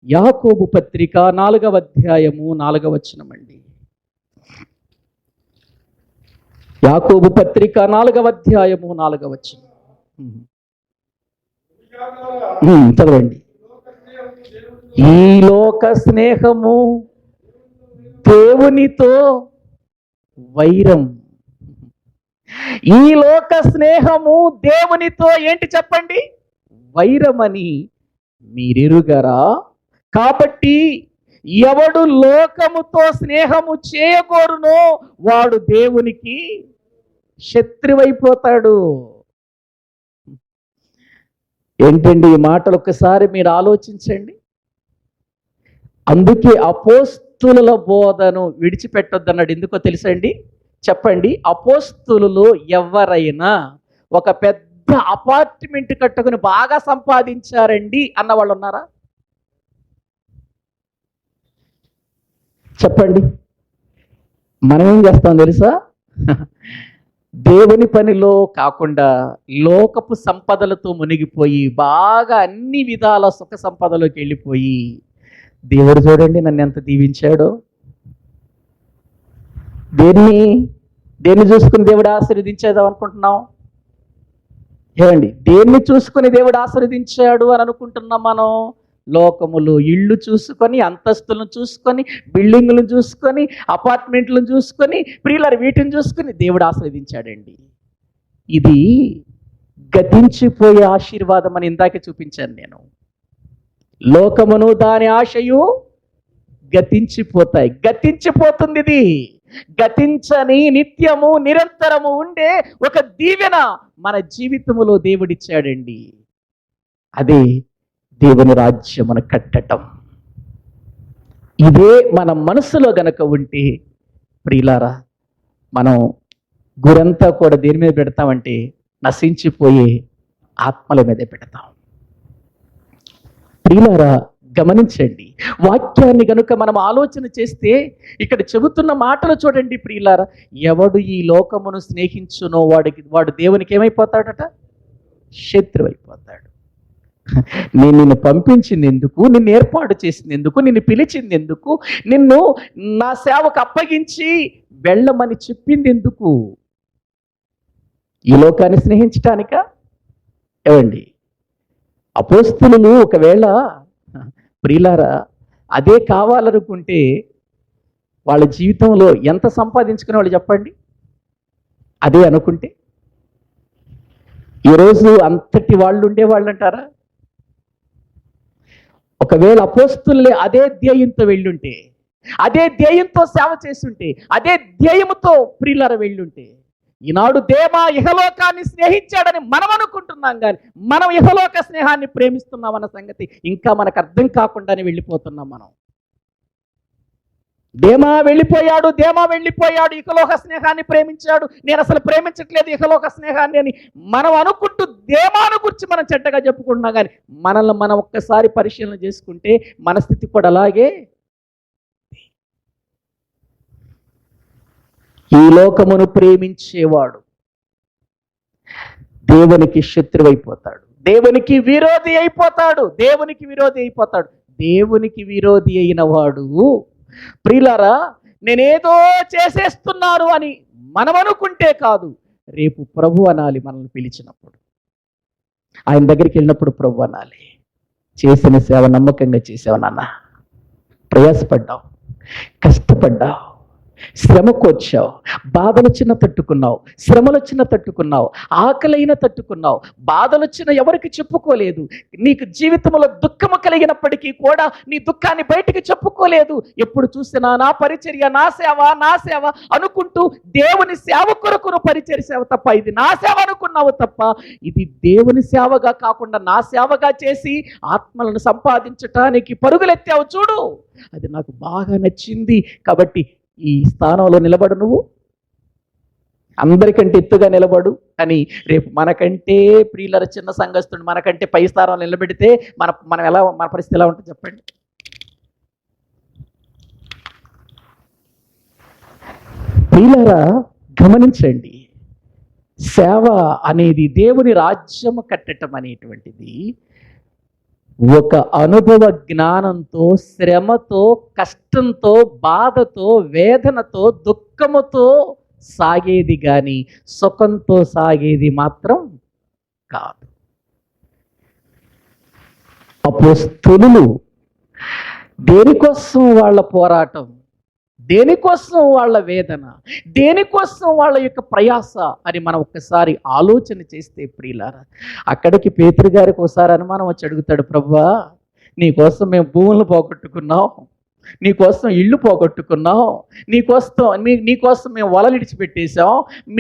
యాకోబు పత్రిక 4వ అధ్యాయము 4వ వచనం అండి. యాకోబు పత్రిక 4వ అధ్యాయము 4వ వచనం చదవండి. ఈ లోక స్నేహము దేవునితో వైరం. ఈ లోక స్నేహము దేవునితో ఏంటి చెప్పండి? వైరమని మీరెరుగరా? కాబట్టి ఎవడు లోకముతో స్నేహము చేయగోరునో వాడు దేవునికి శత్రువైపోతాడు. ఏంటండి ఈ మాటలు ఒక్కసారి మీరు ఆలోచించండి. అందుకే అపోస్తుల బోధను విడిచిపెట్టొద్దన్నాడు. ఎందుకో తెలుసండి? చెప్పండి. అపోస్తులు ఎవరైనా ఒక పెద్ద అపార్ట్మెంట్ కట్టుకుని బాగా సంపాదించారండి అన్న వాళ్ళు ఉన్నారా? చెప్పండి. మనం ఏం చేస్తాం తెలుసా? దేవుని పనిలో కాకుండా లోకపు సంపదలతో మునిగిపోయి బాగా అన్ని విధాల సుఖ సంపదలోకి వెళ్ళిపోయి, దేవుడు చూడండి నన్ను ఎంత దీవించాడో, దేన్ని చూసుకుని దేవుడు ఆశీర్వదించేదాం అనుకుంటున్నాం? ఏమండి, దేన్ని చూసుకుని దేవుడు ఆశీర్వదించాడు అని అనుకుంటున్నాం మనం? లోకములు, ఇళ్ళు చూసుకొని, అంతస్తులను చూసుకొని, బిల్డింగులను చూసుకొని, అపార్ట్మెంట్లను చూసుకొని, ప్రియులారు వీటిని చూసుకొని దేవుడు ఆశీర్వదించాడండి. ఇది గతించిపోయే ఆశీర్వాదం అని ఇందాకే చూపించాను నేను. లోకమును దాని ఆశయు గతించిపోతాయి. గతించిపోతుంది ఇది. గతించని నిత్యము నిరంతరము ఉండే ఒక దీవెన మన జీవితములో దేవుడిచ్చాడండి. అదే దేవుని రాజ్యమును కట్టడం. ఇదే మన మనసులో గనక ఉంటే ప్రియులారా, మనం గురంతా కూడా దేని మీద పెడతామంటే నశించిపోయే ఆత్మల మీద పెడతాం. ప్రియులారా గమనించండి, వాక్యాన్ని కనుక మనం ఆలోచన చేస్తే ఇక్కడ చెబుతున్న మాటలు చూడండి ప్రియులారా. ఎవడు ఈ లోకమును స్నేహించునో వాడు దేవునికి ఏమైపోతాడట? శత్రువైపోతాడు. నేను నిన్ను పంపించింది ఎందుకు? నిన్ను ఏర్పాటు చేసింది ఎందుకు? నిన్ను పిలిచింది ఎందుకు? నిన్ను నా సేవకు అప్పగించి వెళ్ళమని చెప్పింది ఎందుకు? ఈ లోకాన్ని స్నేహించటానికా? ఏవండి, అపోస్తలులు ఒకవేళ ప్రియులారా అదే కావాలనుకుంటే వాళ్ళ జీవితంలో ఎంత సంపాదించుకునే వాళ్ళు చెప్పండి? అదే అనుకుంటే ఈరోజు అంతటి వాళ్ళు ఉండేవాళ్ళు అంటారా? ఒకవేళ అపోస్తలులే అదే ధ్యేయంతో వెళ్ళుంటే, అదే ధ్యేయంతో సేవ చేస్తుంటే, అదే ధ్యేయముతో ప్రియులారా వెళ్ళుంటే, ఈనాడు దేమా ఇహలోకాన్ని స్నేహించాడని మనం అనుకుంటున్నాం, కానీ మనం ఇహలోక స్నేహాన్ని ప్రేమిస్తున్నాం అన్న సంగతి ఇంకా మనకు అర్థం కాకుండానే వెళ్ళిపోతున్నాం మనం. దేమా వెళ్ళిపోయాడు, ఇహలోక స్నేహాన్ని ప్రేమించాడు, నేను అసలు ప్రేమించట్లేదు ఇహలోక స్నేహాన్ని అని మనం అనుకుంటూ దేమాను గురించి మనం చెడ్డగా చెప్పుకుంటున్నాం. కానీ మనల్ని మనం ఒక్కసారి పరిశీలన చేసుకుంటే మన స్థితి కూడా అలాగే. ఈ లోకమును ప్రేమించేవాడు దేవునికి శత్రువైపోతాడు. దేవునికి విరోధి అయిపోతాడు. దేవునికి విరోధి అయిపోతాడు. దేవునికి విరోధి అయిన వాడు ప్రియులారా నేనేదో చేసేస్తున్నాను అని మనం అనుకుంటే కాదు, రేపు ప్రభు అనాలి. మనల్ని పిలిచినప్పుడు ఆయన దగ్గరికి వెళ్ళినప్పుడు ప్రభు అనాలి, చేసిన సేవ నమ్మకంగా చేసావు నాన్న, ప్రయాసపడ్డావు, కష్టపడ్డావు, శ్రమకు వచ్చావు, బాధలు వచ్చిన తట్టుకున్నావు, శ్రమలు వచ్చిన తట్టుకున్నావు, ఆకలైన తట్టుకున్నావు, బాధలు వచ్చిన ఎవరికి చెప్పుకోలేదు. నీకు జీవితంలో దుఃఖము కలిగినప్పటికీ కూడా నీ దుఃఖాన్ని బయటికి చెప్పుకోలేదు. ఎప్పుడు చూసినా నా పరిచర్య, నా సేవ అనుకుంటూ దేవుని సేవ కొరకు పరిచర్య సేవ తప్ప, ఇది నా సేవ అనుకున్నావు తప్ప, ఇది దేవుని సేవగా కాకుండా నా సేవగా చేసి ఆత్మలను సంపాదించటానికి పరుగులెత్తావు చూడు. అది నాకు బాగా నచ్చింది. కాబట్టి ఈ స్థానంలో నిలబడు, నువ్వు అందరికంటే ఎత్తుగా నిలబడు అని రేపు మనకంటే ప్రియుల చిన్న సంఘస్థుడు మనకంటే పై స్థానంలో నిలబెడితే మన పరిస్థితి ఎలా ఉంటుంది చెప్పండి. ప్రియులారా గమనించండి, సేవ అనేది దేవుని రాజ్యము కట్టడం అనేటువంటిది ఒక అనుభవ జ్ఞానంతో, శ్రమతో, కష్టంతో, బాధతో, వేదనతో, దుఃఖముతో సాగేది కానీ సుఖంతో సాగేది మాత్రం కాదు. అపోస్తలులు దేనికోసం వాళ్ళ పోరాటం, దేనికోసం వాళ్ళ వేదన, దేనికోసం వాళ్ళ యొక్క ప్రయాస అని మనం ఒక్కసారి ఆలోచన చేస్తే ప్రియులారా, అక్కడికి పేతురు గారికి ఒకసారి అనుమానం వచ్చి అడుగుతాడు, ప్రభువా నీకోసం మేము భూములను పోగొట్టుకున్నాం, నీకోసం ఇళ్ళు పోగొట్టుకున్నాం, నీకోసం మేము వలలు విడిచిపెట్టేశాం,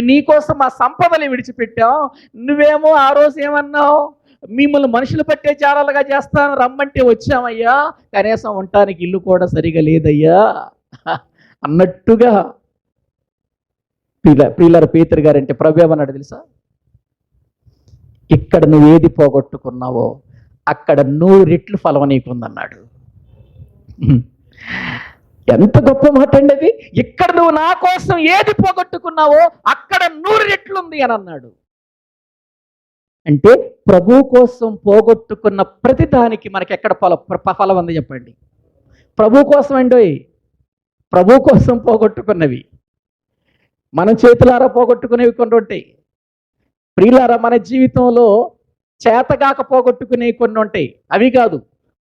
నీకోసం మా సంపదలు విడిచిపెట్టాం, నువ్వేమో ఆ రోజు ఏమన్నావు, మిమ్మల్ని మనుషులు పట్టే చారాలుగా చేస్తాను రమ్మంటే వచ్చామయ్యా, కనీసం ఉండటానికి ఇల్లు కూడా సరిగా లేదయ్యా అన్నట్టుగా ప్రియులారా పేతురు గారంటే ప్రభు ఏమన్నాడు తెలుసా, ఇక్కడ నువ్వు ఏది పోగొట్టుకున్నావో అక్కడ 100 రెట్లు ఫలం నీకుందన్నాడు. ఎంత గొప్ప మాట అండి అది. ఇక్కడ నువ్వు నా కోసం ఏది పోగొట్టుకున్నావో అక్కడ 100 రెట్లు ఉంది అని అన్నాడు. అంటే ప్రభు కోసం పోగొట్టుకున్న ప్రతిదానికి మనకి ఎక్కడ ఫలం ఉంది చెప్పండి. ప్రభు కోసం అండి, ప్రభు కోసం పోగొట్టుకున్నవి, మనం చేతులారా పోగొట్టుకునేవి కొన్ని ఉంటాయి. ప్రియులారా మన జీవితంలో చేతగాక పోగొట్టుకునేవి కొన్ని ఉంటాయి, అవి కాదు,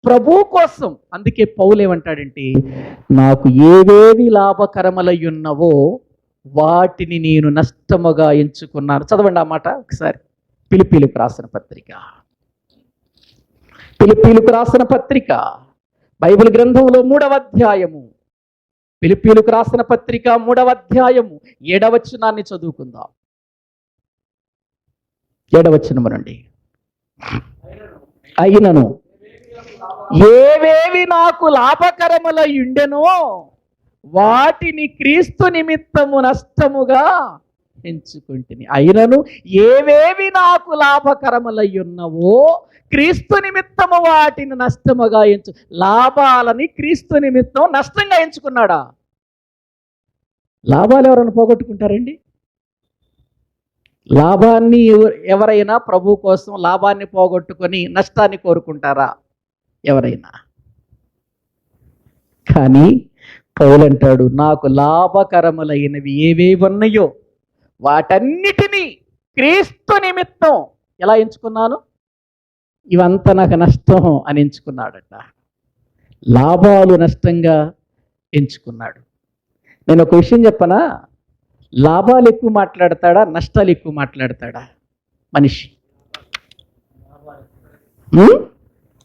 ప్రభు కోసం. అందుకే పౌలు ఏమంటాడంటే, నాకు ఏవేవి లాభకరములయ్యున్నవో వాటిని నేను నష్టముగా ఎంచుకున్నాను. చదవండి ఆ మాట ఒకసారి. ఫిలిప్పీయులకు రాసిన పత్రిక బైబిల్ గ్రంథంలో 3వ అధ్యాయము, ఫిలిప్పీయులకు రాసిన పత్రిక 3వ అధ్యాయము 7వ వచనాన్ని చదువుకుందాం. 7వ వచనము నుండి, అయినను ఏవేవి నాకు లాభకరములై ఉండెనో వాటిని క్రీస్తు నిమిత్తము నష్టముగా ఎంచుకుంటుని. అయినను ఏవేవి నాకు లాభకరములై ఉన్నవో క్రీస్తు నిమిత్తము వాటిని నష్టముగా లాభాలని క్రీస్తు నిమిత్తం నష్టంగా ఎంచుకున్నాడా? లాభాలు ఎవరైనా పోగొట్టుకుంటారండి? లాభాన్ని ఎవరైనా ప్రభు కోసం లాభాన్ని పోగొట్టుకొని నష్టాన్ని కోరుకుంటారా ఎవరైనా? కానీ పౌలు అంటాడు, నాకు లాభకరములైనవి ఏవేవి ఉన్నాయో వాటన్నిటినీ క్రీస్తు నిమిత్తం ఎలా ఎంచుకున్నాను, ఇవంతా నాకు నష్టం అని ఎంచుకున్నాడట. లాభాలు నష్టంగా ఎంచుకున్నాడు. నేను ఒక విషయం చెప్పనా, లాభాలు ఎక్కువ మాట్లాడతాడా నష్టాలు ఎక్కువ మాట్లాడతాడా మనిషి?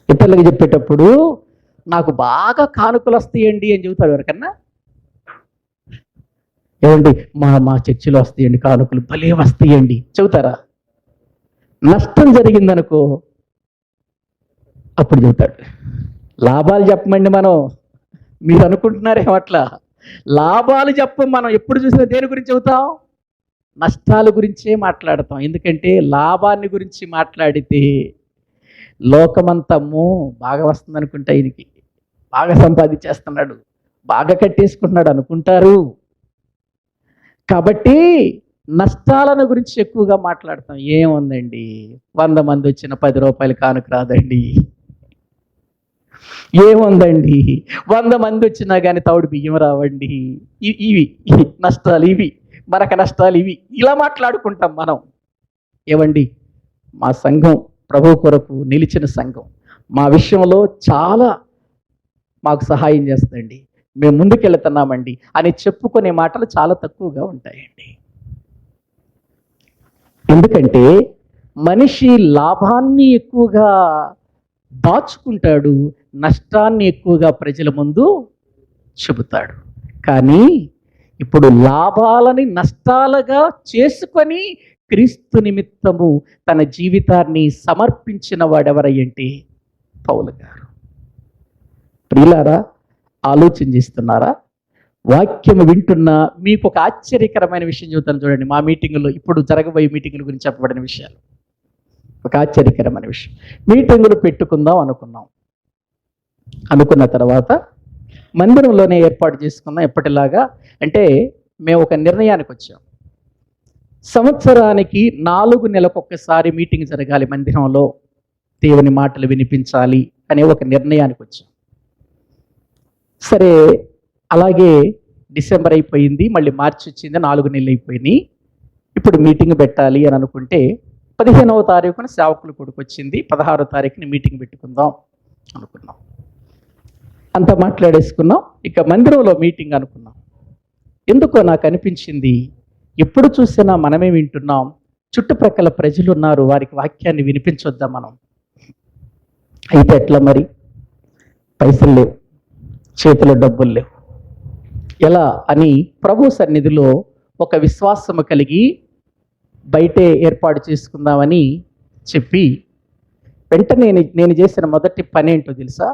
ఇతరులకు చెప్పేటప్పుడు నాకు బాగా కానుకలు వస్తాయండి అని చెబుతాడు ఎవరికన్నా. ఏమండి మా చర్చిలో వస్తాయండి కానుకలు, భలే వస్తాయండి చెబుతారా? నష్టం జరిగిందనుకో అప్పుడు చెబుతాడు. లాభాలు చెప్పమండి మనం, మీరు అనుకుంటున్నారేమో అట్లా. లాభాలు చెప్పం, మనం ఎప్పుడు చూసినా దేని గురించి చెబుతాం? నష్టాల గురించే మాట్లాడతాం. ఎందుకంటే లాభాన్ని గురించి మాట్లాడితే లోకమంతము బాగా వస్తుంది అనుకుంటా, ఈయనకి బాగా సంపాదించేస్తున్నాడు, బాగా కట్టేసుకుంటున్నాడు అనుకుంటారు. కాబట్టి నష్టాలను గురించి ఎక్కువగా మాట్లాడతాం. ఏముందండి, 100 మంది వచ్చిన 10 రూపాయలు కానుక రాదండి. ఏముందండి, 100 మంది వచ్చినా కానీ తౌడు బియ్యం రావండి. ఇవి నష్టాలు, ఇవి మనకు నష్టాలు, ఇవి ఇలా మాట్లాడుకుంటాం మనం. ఏవండి, మా సంఘం ప్రభు కొరకు నిలిచిన సంఘం మా విషయంలో చాలా మాకు సహాయం చేస్తుందండి, మేము ముందుకెళ్తున్నామండి అని చెప్పుకునే మాటలు చాలా తక్కువగా ఉంటాయండి. ఎందుకంటే మనిషి లాభాన్ని ఎక్కువగా దాచుకుంటాడు, నష్టాన్ని ఎక్కువగా ప్రజల ముందు చెబుతాడు. కానీ ఇప్పుడు లాభాలని నష్టాలుగా చేసుకొని క్రీస్తు నిమిత్తము తన జీవితాన్ని సమర్పించిన వాడెవరయ్యంటే పౌలు గారు. ప్రియులారా, ఆలోచన చేస్తున్నారా? వాక్యం వింటున్నా మీకు ఒక ఆశ్చర్యకరమైన విషయం చెబుతాను చూడండి. మా మీటింగులో, ఇప్పుడు జరగబోయే మీటింగుల గురించి చెప్పబడిన విషయాలు, ఒక ఆశ్చర్యకరమైన విషయం. మీటింగులు పెట్టుకుందాం అనుకున్న తర్వాత మందిరంలోనే ఏర్పాటు చేసుకుందాం ఎప్పటిలాగా. అంటే మేము ఒక నిర్ణయానికి వచ్చాం, సంవత్సరానికి 4 నెలలకొక్కసారి మీటింగ్ జరగాలి మందిరంలో, దేవుని మాటలు వినిపించాలి అనే ఒక నిర్ణయానికి వచ్చాం. సరే, అలాగే డిసెంబర్ అయిపోయింది, మళ్ళీ మార్చి వచ్చింది, 4 నెలలు అయిపోయినాయి. ఇప్పుడు మీటింగ్ పెట్టాలి అని అనుకుంటే 15వ తారీఖున సేవకులు కొడుకు వచ్చింది, 16వ తారీఖుని మీటింగ్ పెట్టుకుందాం అనుకున్నాం. అంతా మాట్లాడేసుకున్నాం. ఇక మందిరంలో మీటింగ్ అనుకున్నాం. ఎందుకో నాకు అనిపించింది, ఎప్పుడు చూసినా మనమే వింటున్నాం, చుట్టుప్రక్కల ప్రజలు ఉన్నారు, వారికి వాక్యాన్ని వినిపించొద్దాం మనం. అయితే ఎట్లా మరి? పైసలు లేవు, చేతిలో డబ్బులు లేవు, ఎలా అని ప్రభు సన్నిధిలో ఒక విశ్వాసము కలిగి బయటే ఏర్పాటు చేసుకుందామని చెప్పి, వెంటనే నేను చేసిన మొదటి పని ఏంటో తెలుసా?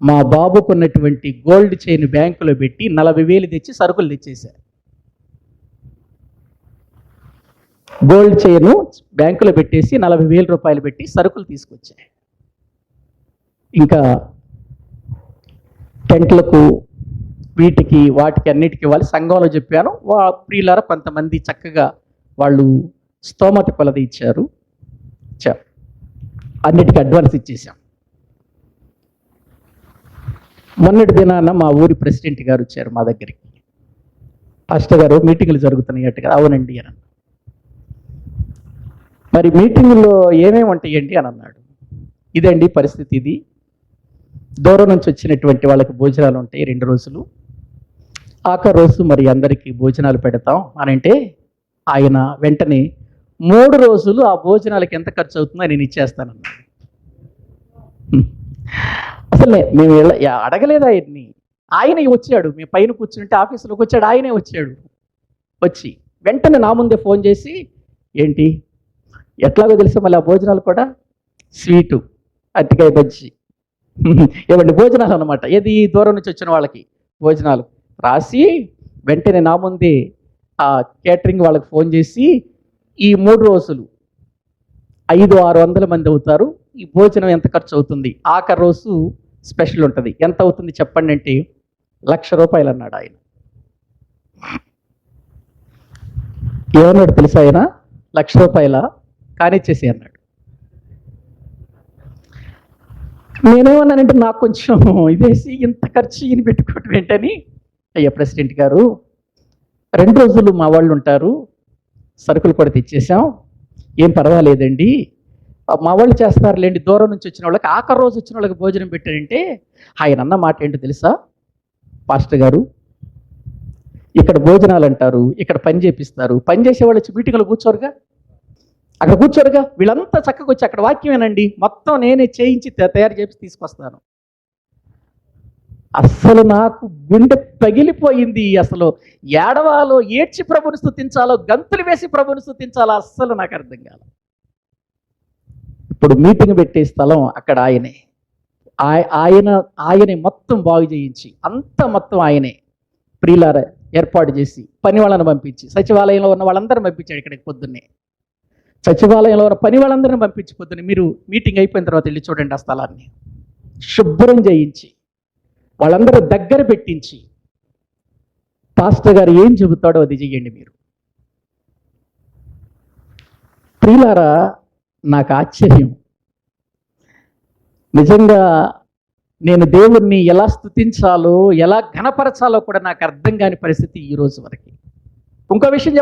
మా బాబుకున్నటువంటి గోల్డ్ చైన్ బ్యాంకులో పెట్టి 40,000 తెచ్చి సరుకులు తెచ్చేసా. గోల్డ్ చైన్ బ్యాంకులో పెట్టేసి 40,000 రూపాయలు పెట్టి సరుకులు తీసుకొచ్చా. ఇంకా టెంట్లకు, వీటికి వాటికి అన్నిటికీ వాళ్ళు సంఘంలో చెప్పాను. ప్రియులారా, కొంతమంది చక్కగా వాళ్ళు స్తోమత కొలది ఇచ్చారు. అన్నిటికీ అడ్వాన్స్ ఇచ్చేసాం. మొన్నటి దినాన మా ఊరి ప్రెసిడెంట్ గారు వచ్చారు మా దగ్గరికి. పాస్టర్ గారు, మీటింగులు జరుగుతున్నాయి అట్టుగా. అవునండి అని. మరి మీటింగుల్లో ఏమేమి ఉంటాయండి అని అన్నాడు. ఇదండి పరిస్థితి, ఇది దూరం నుంచి వచ్చినటువంటి వాళ్ళకి భోజనాలు ఉంటాయి 2 రోజులు. ఆఖరి రోజు మరి అందరికీ భోజనాలు పెడతాం అని అంటే ఆయన వెంటనే 3 రోజులు ఆ భోజనాలకి ఎంత ఖర్చు అవుతుందో నేను ఇచ్చేస్తానన్నాడు. అసలు మేము అడగలేదు ఆయన్ని. ఆయనే వచ్చాడు. మేము పైన కూర్చుంటే ఆఫీసులోకి వచ్చాడు, ఆయనే వచ్చాడు. వచ్చి వెంటనే నా ముందే ఫోన్ చేసి, ఏంటి ఎట్లాగో తెలుసా మళ్ళీ ఆ భోజనాలు కూడా స్వీటు, అరటికాయ బజ్జి, ఏమండి భోజనాలు అనమాట. ఏది దూరం నుంచి వచ్చిన వాళ్ళకి భోజనాలు రాసి వెంటనే నా ముందే ఆ కేటరింగ్ వాళ్ళకి ఫోన్ చేసి, ఈ 3 రోజులు 500-600 మంది అవుతారు, ఈ భోజనం ఎంత ఖర్చు అవుతుంది, ఆఖరి రోజు స్పెషల్ ఉంటుంది, ఎంత అవుతుంది చెప్పండి అంటే 1,00,000 రూపాయలు అన్నాడు ఆయన. ఏమన్నాడు తెలుసా ఆయన? 1,00,000 రూపాయల కానిచ్చేసి అన్నాడు. నేనేమన్నానంటే, నాకు కొంచెం ఇదేసి ఇంత ఖర్చు ఈయన పెట్టుకోవటం ఏంటని, అయ్యా ప్రెసిడెంట్ గారు 2 రోజులు మా వాళ్ళు ఉంటారు, సరుకులు కూడా తెచ్చేసాం, ఏం పర్వాలేదండి, మా వాళ్ళు చేస్తారులేండి, దూరం నుంచి వచ్చిన వాళ్ళకి, ఆఖరి రోజు వచ్చిన వాళ్ళకి భోజనం పెట్టారంటే. ఆయన అన్న మాట ఏంటో తెలుసా పాస్టర్ గారు, ఇక్కడ భోజనాలు అంటారు, ఇక్కడ పని చేపిస్తారు, పని చేసేవాళ్ళు వచ్చి మీటింగ్లో కూర్చోరుగా, అక్కడ కూర్చోరుగా, వీళ్ళంతా చక్కగా వచ్చి అక్కడ వాక్యమేనండి, మొత్తం నేనే చేయించి తయారు చేసి తీసుకొస్తాను. అస్సలు నాకు గుండె పగిలిపోయింది. అసలు ఏడవాలో, ఏడ్చి ప్రభుని స్తుతించాలో, గంతులు వేసి ప్రభుని స్తుతించాలో అస్సలు నాకు అర్థం కాదు. ఇప్పుడు మీటింగ్ పెట్టే స్థలం అక్కడ ఆయనే మొత్తం బాగు చేయించి, అంత మొత్తం ఆయనే ప్రియులార ఏర్పాటు చేసి, పని వాళ్ళని పంపించి, సచివాలయంలో ఉన్న వాళ్ళందరూ పంపించాడు ఇక్కడికి. పొద్దున్నే సచివాలయంలో ఉన్న పని వాళ్ళందరినీ పంపించి, పొద్దున్నే మీరు మీటింగ్ అయిపోయిన తర్వాత వెళ్ళి చూడండి, ఆ స్థలాన్ని శుభ్రం చేయించి, వాళ్ళందరూ దగ్గర పెట్టించి, పాస్టర్ గారు ఏం చెబుతాడో అది చెయ్యండి మీరు, ప్రియులారా, నాకు ఆశ్చర్యం. నిజంగా నేను దేవుణ్ణి ఎలా స్తుతించాలో, ఎలా ఘనపరచాలో కూడా నాకు అర్థం కాని పరిస్థితి ఈ రోజు వరకు. ఇంకో విషయం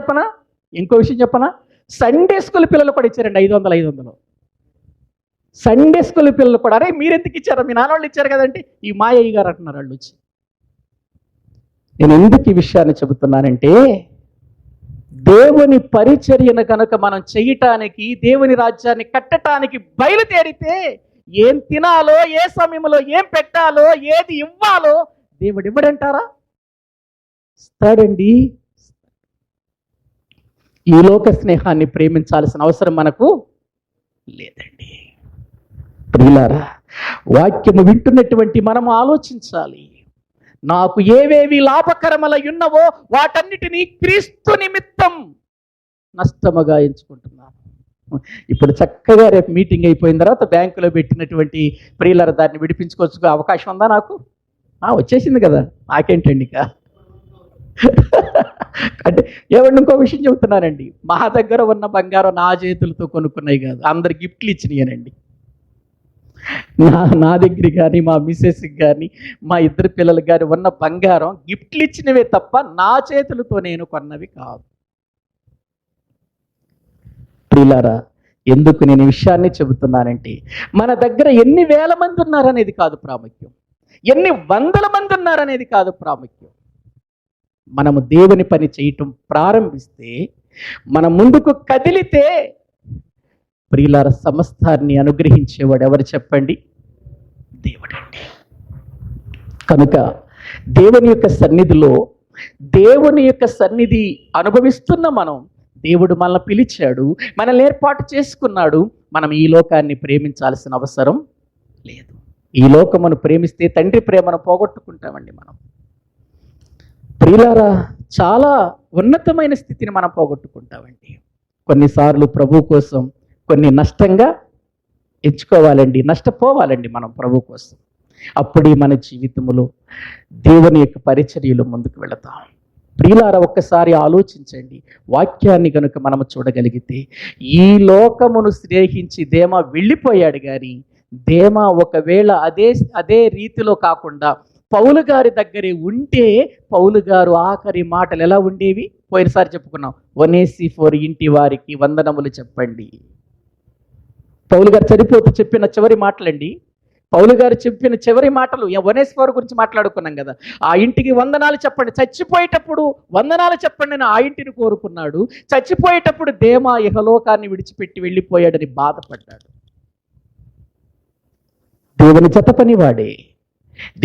చెప్పనా? సండే స్కూల్ పిల్లలు కూడా ఇచ్చారండి 500. సండే స్కూల్ పిల్లలు కూడా, అరే మీరు ఎందుకు ఇచ్చారా, మీ నాన్నవాళ్ళు ఇచ్చారు కదండి, ఈ మాయయ్య గారు అంటున్నారు వాళ్ళు వచ్చి. నేను ఎందుకు ఈ విషయాన్ని చెబుతున్నానంటే, దేవుని పరిచర్యను కనుక మనం చేయటానికి, దేవుని రాజ్యాన్ని కట్టడానికి బయలుదేరితే ఏం తినాలో, ఏ సమయంలో ఏం పెట్టాలో, ఏది ఇవ్వాలో దేవుడు ఇవ్వడంటారా? ఇస్తాడండి. ఈ లోక స్నేహాన్ని ప్రేమించాల్సిన అవసరం మనకు లేదండి. ప్రియులారా, వాక్యము వింటున్నటువంటి మనము ఆలోచించాలి. నాకు ఏవేవి లాభకరమలై ఉన్నవో వాటన్నిటినీ క్రీస్తు నిమిత్తం నష్టముగా ఎంచుకుంటున్నాను. ఇప్పుడు చక్కగా రేపు మీటింగ్ అయిపోయిన తర్వాత బ్యాంకులో పెట్టినటువంటి ప్రియులారా, దాన్ని విడిపించుకోవచ్చు అవకాశం ఉందా నాకు? వచ్చేసింది కదా, నాకేంటండి ఇక. అంటే ఏమన్నా ఇంకో విషయం చెబుతున్నానండి, మా దగ్గర ఉన్న బంగారం నా చేతులతో కొనుక్కున్నాయి కాదు, అందరు గిఫ్ట్లు ఇచ్చినాయనండి. నా దగ్గర కానీ, మా మిస్సెస్కి కానీ, మా ఇద్దరు పిల్లలకి కానీ ఉన్న బంగారం గిఫ్ట్లు ఇచ్చినవే తప్ప నా చేతులతో నేను కొన్నవి కాదు. ప్రియులారా, ఎందుకు నేను ఈ విషయాన్ని చెబుతున్నానంటే, మన దగ్గర ఎన్ని వేల మంది ఉన్నారనేది కాదు ప్రాముఖ్యం, ఎన్ని వందల మంది ఉన్నారనేది కాదు ప్రాముఖ్యం. మనము దేవుని పని చేయటం ప్రారంభిస్తే, మనం ముందుకు కదిలితే, ప్రియులార, సమస్తాన్ని అనుగ్రహించేవాడు ఎవరు చెప్పండి? దేవుడండి. కనుక దేవుని యొక్క సన్నిధిలో, దేవుని యొక్క సన్నిధి అనుభవిస్తున్న మనం, దేవుడు మనల్ని పిలిచాడు, మనల్ని ఏర్పాటు చేసుకున్నాడు. మనం ఈ లోకాన్ని ప్రేమించాల్సిన అవసరం లేదు. ఈ లోకమును ప్రేమిస్తే తండ్రి ప్రేమను పోగొట్టుకుంటామండి మనం. ప్రియులారా, చాలా ఉన్నతమైన స్థితిని మనం పోగొట్టుకుంటామండి. కొన్నిసార్లు ప్రభు కోసం కొన్ని నష్టంగా ఎంచుకోవాలండి, నష్టపోవాలండి మనం ప్రభు కోసం. అప్పుడే మన జీవితంలో దేవుని యొక్క పరిచర్యలు ముందుకు వెళతాం. ప్రియులారా, ఒక్కసారి ఆలోచించండి. వాక్యాన్ని కనుక మనము చూడగలిగితే, ఈ లోకమును స్నేహించి దేమా వెళ్ళిపోయాడు, కానీ దేమా ఒకవేళ అదే రీతిలో కాకుండా పౌలు గారి దగ్గరే ఉంటే, పౌలు గారు ఆఖరి మాటలు ఎలా ఉండేవి? పోయినసారి చెప్పుకున్నాం, ఒనేసిఫోరు ఇంటి వారికి వందనములు చెప్పండి. పౌలు గారు చనిపోతూ చెప్పిన చివరి మాటలండి. పౌలు గారు చెప్పిన చివరి మాటలు ఒనేసిఫోరు గురించి మాట్లాడుకున్నాం కదా. ఆ ఇంటికి వందనాలు చెప్పండి, చచ్చిపోయేటప్పుడు వందనాలు చెప్పండి అని ఆ ఇంటిని కోరుకున్నాడు. చచ్చిపోయేటప్పుడు దేమా ఇహలోకాన్ని విడిచిపెట్టి వెళ్ళిపోయాడని బాధపడ్డాడు. దేవుని జత పనివాడే,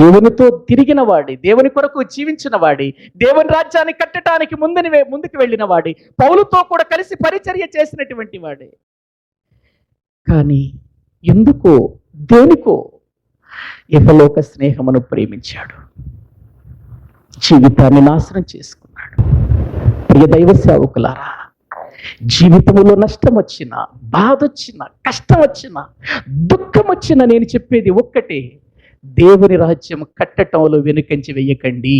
దేవునితో తిరిగిన వాడి, దేవుని కొరకు జీవించిన వాడి, దేవుని రాజ్యాన్ని కట్టడానికి ముందుకు వెళ్ళిన వాడి, పౌలుతో కూడా కలిసి పరిచర్య చేసినటువంటి వాడే. కానీ ఎందుకో, దేనికో ఇహలోక స్నేహమును ప్రేమించాడు, జీవితాన్ని నాశనం చేసుకున్నాడు. ప్రియ దైవ సేవకులారా, జీవితంలో నష్టం వచ్చినా, బాధ వచ్చినా, కష్టం వచ్చినా, దుఃఖం వచ్చినా నేను చెప్పేది ఒక్కటే, దేవుని రాజ్యం కట్టటంలో వెనుకంచి వెయ్యకండి.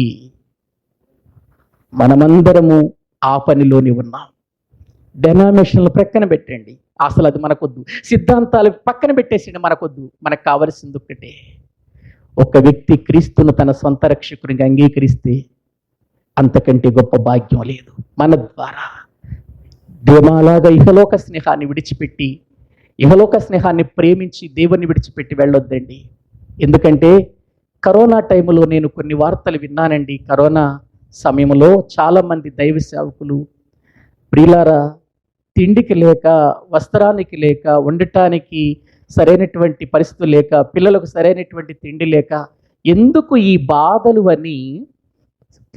మనమందరము ఆ పనిలోనే ఉన్నాం. డెనామినేషన్లు ప్రక్కన పెట్టండి, అసలు అది మనకొద్దు. సిద్ధాంతాలు పక్కన పెట్టేసిండి, మనకొద్దు. మనకు కావలసింది ఒక్కటే, ఒక వ్యక్తి క్రీస్తును తన సొంత రక్షకునిగా అంగీకరిస్తే అంతకంటే గొప్ప భాగ్యం లేదు. మన ద్వారా దేమాలాగా ఇహలోక స్నేహాన్ని విడిచిపెట్టి, ఇహలోక స్నేహాన్ని ప్రేమించి దేవుని విడిచిపెట్టి వెళ్ళొద్దండి. ఎందుకంటే కరోనా టైంలో నేను కొన్ని వార్తలు విన్నానండి. కరోనా సమయంలో చాలామంది దైవ సేవకులు, ప్రియులారా, తిండికి లేక, వస్త్రానికి లేక, ఉండటానికి సరైనటువంటి పరిస్థితులు లేక, పిల్లలకు సరైనటువంటి తిండి లేక, ఎందుకు ఈ బాధలు అని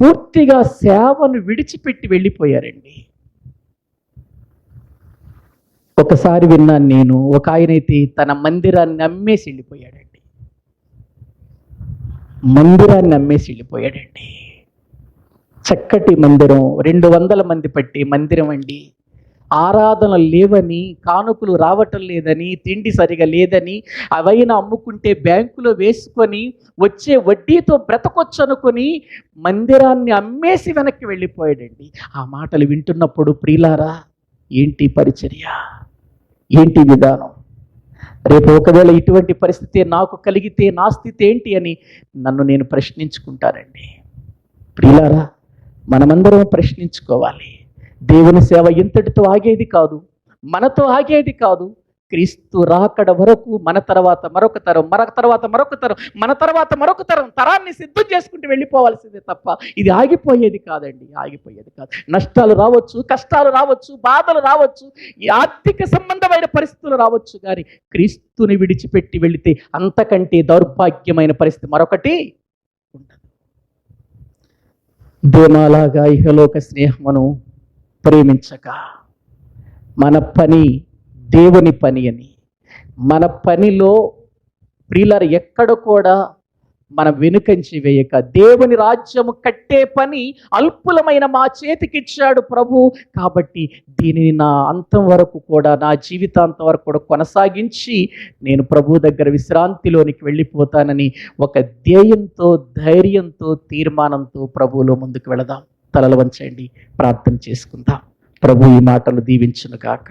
పూర్తిగా సేవను విడిచిపెట్టి వెళ్ళిపోయారండి. ఒకసారి విన్నాను నేను, ఒక ఆయనైతే తన మందిరాన్ని అమ్మేసి వెళ్ళిపోయాడండి. మందిరాన్ని అమ్మేసి వెళ్ళిపోయాడండి. చక్కటి మందిరం, 200 మంది పట్టి మందిరం అండి. ఆరాధనలు లేవని, కానుకలు రావటం లేదని, తిండి సరిగా లేదని, అవైనా అమ్ముకుంటే బ్యాంకులో వేసుకొని వచ్చే వడ్డీతో బ్రతకొచ్చు అనుకొని మందిరాన్ని అమ్మేసి వెనక్కి వెళ్ళిపోయాడండి. ఆ మాటలు వింటున్నప్పుడు ప్రియులారా, ఏంటి పరిచర్య? ఏంటి విధానం? రేపు ఒకవేళ ఇటువంటి పరిస్థితి నాకు కలిగితే నా స్థితి ఏంటి అని నన్ను నేను ప్రశ్నించుకుంటానండి. ప్రియులారా, మనమందరం ప్రశ్నించుకోవాలి. దేవుని సేవ ఇంతటితో ఆగేది కాదు, మనతో ఆగేది కాదు. క్రీస్తు రాకడ వరకు మన తర్వాత మరొక తరం, మరొక తర్వాత మరొక తరం, మన తర్వాత మరొక తరం, తరాన్ని సిద్ధం చేసుకుంటూ వెళ్ళిపోవాల్సిందే తప్ప ఇది ఆగిపోయేది కాదండి, ఆగిపోయేది కాదు. నష్టాలు రావచ్చు, కష్టాలు రావచ్చు, బాధలు రావచ్చు, ఈ ఆర్థిక సంబంధమైన పరిస్థితులు రావచ్చు, కానీ క్రీస్తుని విడిచిపెట్టి వెళితే అంతకంటే దౌర్భాగ్యమైన పరిస్థితి మరొకటి ఉండదు. దేమాలాగా ఇహలోక స్నేహమును ప్రేమించక, మన పని దేవుని పని అని, మన పనిలో ప్రియులారా ఎక్కడ కూడా మన వెనుకంచి వేయక, దేవుని రాజ్యము కట్టే పని అల్పులమైన మా చేతికిచ్చాడు ప్రభు, కాబట్టి దీనిని నా అంతం వరకు కూడా, నా జీవితాంతం వరకు కూడా కొనసాగించి నేను ప్రభు దగ్గర విశ్రాంతిలోనికి వెళ్ళిపోతానని ఒక ధ్యేయంతో, ధైర్యంతో, తీర్మానంతో ప్రభువులో ముందుకు వెళదాం. తలలు వంచండి, ప్రార్థన చేసుకుందాం. ప్రభు ఈ మాటలు దీవించును గాక.